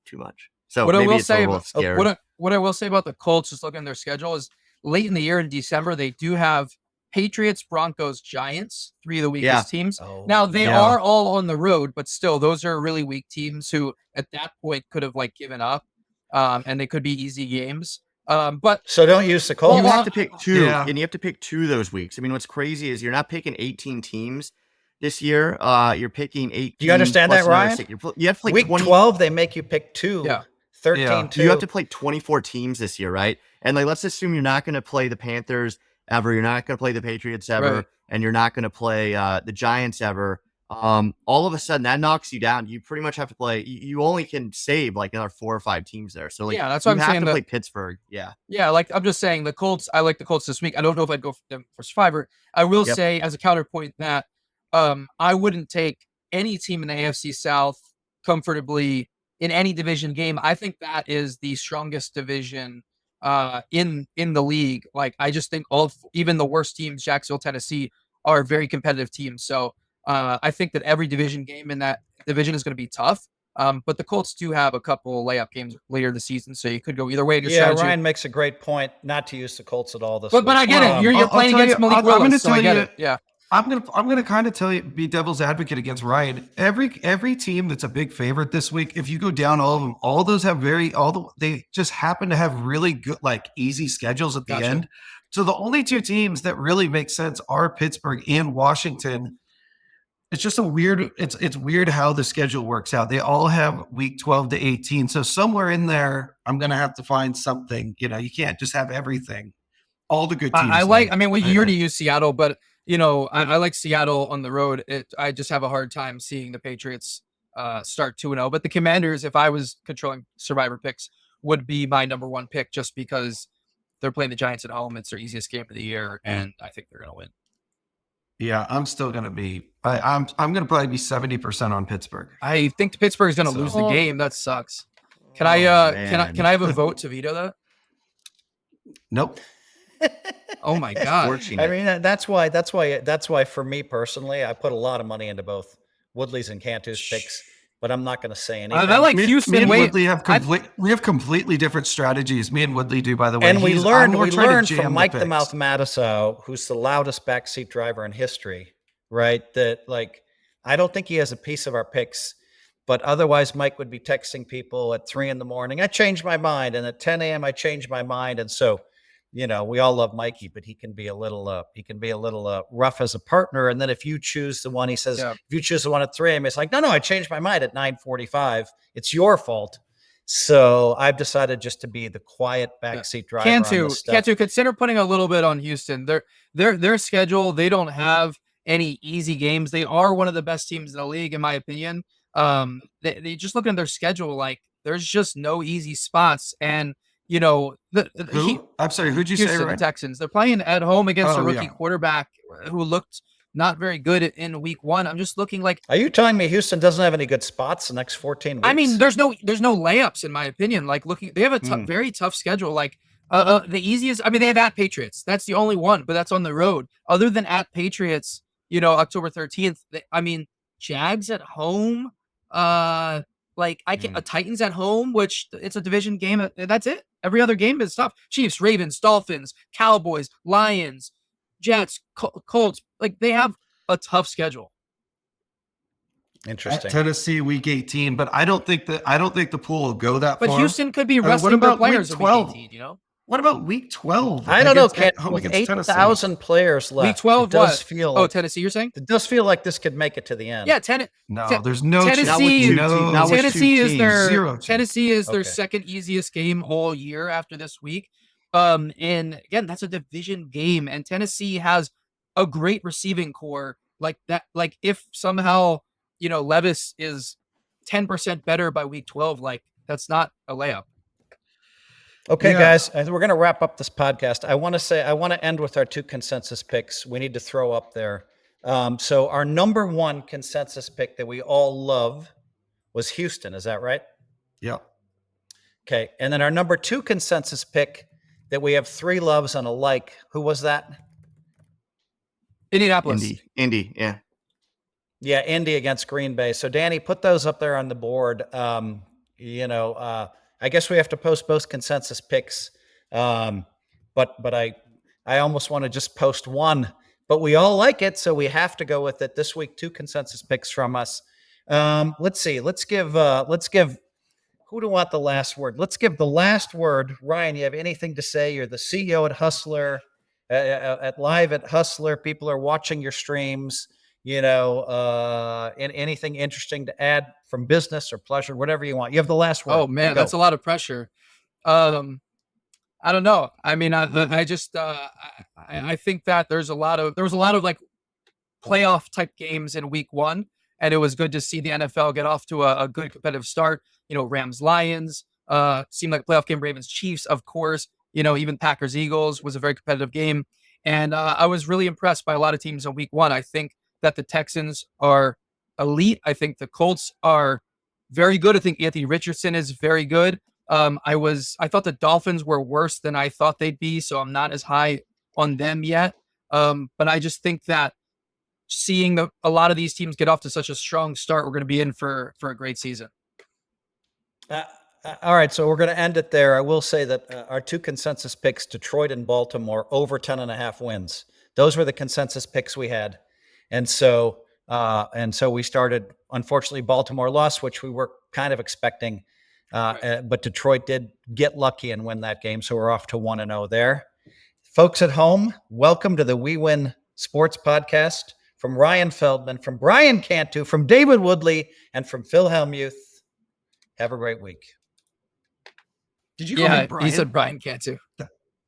too much. So What I maybe will it's say a little about scary. what I will say about the Colts, just looking at their schedule, is late in the year in December they do have Patriots, Broncos, Giants, 3 of the weakest teams. Oh, Now they yeah. are all on the road, but still, those are really weak teams who at that point could have like given up, and they could be easy games. But so don't use the Colts. You have to pick 2, Yeah. and you have to pick 2 of those weeks. I mean, what's crazy is you're not picking 18 teams this year. You're picking 8. Do you understand that, Ryan? You have to play Week 20. 12, they make you pick 2. Yeah. 13, Yeah. 2. You have to play 24 teams this year, right? And like, let's assume you're not going to play the Panthers ever. You're not going to play the Patriots ever, Right. and you're not going to play the Giants ever. All of a sudden, that knocks you down. You pretty much have to play. You only can save like another 4 or 5 teams there. So like, Yeah, that's what you I'm have saying, to play Pittsburgh. Yeah. yeah, like I'm just saying the Colts. I like the Colts this week. I don't know if I'd go for them for Survivor. I will Yep. say as a counterpoint that I wouldn't take any team in the AFC South comfortably in any division game. I think that is the strongest division in the league. Like I just think even the worst teams, Jacksonville, Tennessee, are very competitive teams. So I think that every division game in that division is going to be tough. But the Colts do have a couple layup games later this season, so you could go either way. In your Yeah, strategy. Ryan makes a great point not to use the Colts at all this But week. I get it. You're I'll playing tell against you- Malik I'm gonna Willis, so I tell get you- it. Yeah. I'm gonna kind of be devil's advocate against Ryan. Every team that's a big favorite this week, if you go down all of them, all those have they just happen to have really good, like easy schedules at the Gotcha. end. So the only 2 teams that really make sense are Pittsburgh and Washington. It's just it's weird how the schedule works out. They all have week 12 to 18. So somewhere in there, I'm gonna have to find something. You can't just have everything. All the good teams. I mean, you already use Seattle, but I like Seattle on the road. I just have a hard time seeing the Patriots start 2-0. But the Commanders, if I was controlling Survivor picks, would be my number 1 pick just because they're playing the Giants at home. It's their easiest game of the year, and I think they're going to win. Yeah, I'm still gonna be. I'm gonna probably be 70% on Pittsburgh. I think Pittsburgh is going to So- lose the game. That sucks. Can I can I have a vote to veto that? Nope. Oh my god. Fortunate. I mean, that's why for me personally, I put a lot of money into both Woodley's and Cantu's picks, but I'm not going to say anything. I like Me Houston. and Wait, Woodley have we have completely different strategies. Me and Woodley do, by the way. And we I'm learned more trying to jam from Mike the picks. Mouth Matisow, who's the loudest backseat driver in history, right? That like, I don't think he has a piece of our picks, but otherwise Mike would be texting people at 3 a.m. I changed my mind. And at 10 a.m. I changed my mind. And so we all love Mikey, but he can be a little rough as a partner. And then if you choose the one, he says, if you choose the one at 3 a.m., it's like, no, I changed my mind at 9:45. It's your fault. So I've decided just to be the quiet backseat driver. Cantu, consider putting a little bit on Houston. Their schedule, they don't have any easy games. They are one of the best teams in the league, in my opinion. They just look at their schedule, like there's just no easy spots. And I'm sorry, who'd you say? The Texans. They're playing at home against a rookie quarterback who looked not very good in week 1. I'm just looking like. Are you telling me Houston doesn't have any good spots the next 14 weeks? I mean, there's no layups in my opinion. Like they have a very tough schedule. Like the easiest. I mean, they have at Patriots. That's the only one, but that's on the road. Other than at Patriots, October 13th. Jags at home. Titans at home, which it's a division game. That's it. Every other game is tough. Chiefs, Ravens, Dolphins, Cowboys, Lions, Jets, Colts. Like they have a tough schedule. Interesting. At Tennessee, week 18, but I don't think the pool will go that far. But Houston could be resting their players in week 18, What about week 12? I don't know. With 8,000 players left. Week 12 does feel like, Tennessee, you're saying? It does feel like this could make it to the end. Yeah, there's no Tennessee. Tennessee is their Okay. second easiest game all year after this week. And again, that's a division game, and Tennessee has a great receiving core like that. Like if somehow Levis is 10% better by week 12, like that's not a layup. Okay, guys, we're going to wrap up this podcast. I want to end with our 2 consensus picks. We need to throw up there. So our number 1 consensus pick that we all love was Houston. Is that right? Yeah. Okay. And then our number 2 consensus pick that we have 3 loves and a like. Who was that? Indianapolis. Indy. Yeah. Yeah. Indy against Green Bay. So Danny, put those up there on the board. I guess we have to post both consensus picks. But I almost want to just post one, but we all like it. So we have to go with it this week. 2 consensus picks from us. Let's see. Let's give, who do you want the last word? Let's give the last word. Ryan, you have anything to say? You're the CEO at Hustler, at Live at Hustler. People are watching your streams. Anything interesting to add from business or pleasure, whatever you want. You have the last word. Oh man, that's a lot of pressure. I don't know. I mean, I think that there was a lot of like playoff type games in week 1, and it was good to see the NFL get off to a good competitive start. Rams, Lions, seemed like a playoff game. Ravens, Chiefs, of course. Even Packers, Eagles was a very competitive game, and I was really impressed by a lot of teams in week 1. I think that the Texans are elite. I think the Colts are very good. I think Anthony Richardson is very good. I thought the Dolphins were worse than I thought they'd be, so I'm not as high on them yet. But I just think that seeing a lot of these teams get off to such a strong start, we're going to be in for a great season. All right, so we're going to end it there. I will say that our 2 consensus picks, Detroit and Baltimore, over 10.5 wins. Those were the consensus picks we had. And so we started, unfortunately, Baltimore lost, which we were kind of expecting. But Detroit did get lucky and win that game. So we're off to 1-0 there. Folks at home, welcome to the WeWin Sports Podcast. From Ryan Feldman, from Brandon Cantu, from David Woodley, and from Phil Hellmuth. Have a great week. Did you call me Brian? He said Brandon Cantu.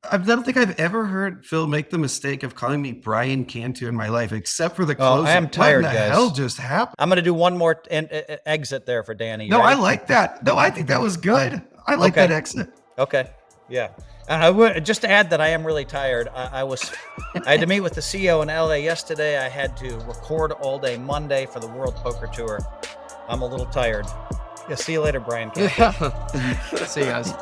I don't think I've ever heard Phil make the mistake of calling me Bryan Cantu in my life, except for the closing. I am tired, what in the guys. hell just happened? I'm going to do one more exit there for Danny. No, I like that. No, I think that was good. I like that exit. Okay. Yeah. I would just to add that I am really tired. I had to meet with the CEO in LA yesterday. I had to record all day Monday for the World Poker Tour. I'm a little tired. Yeah. See you later, Brian. See you guys.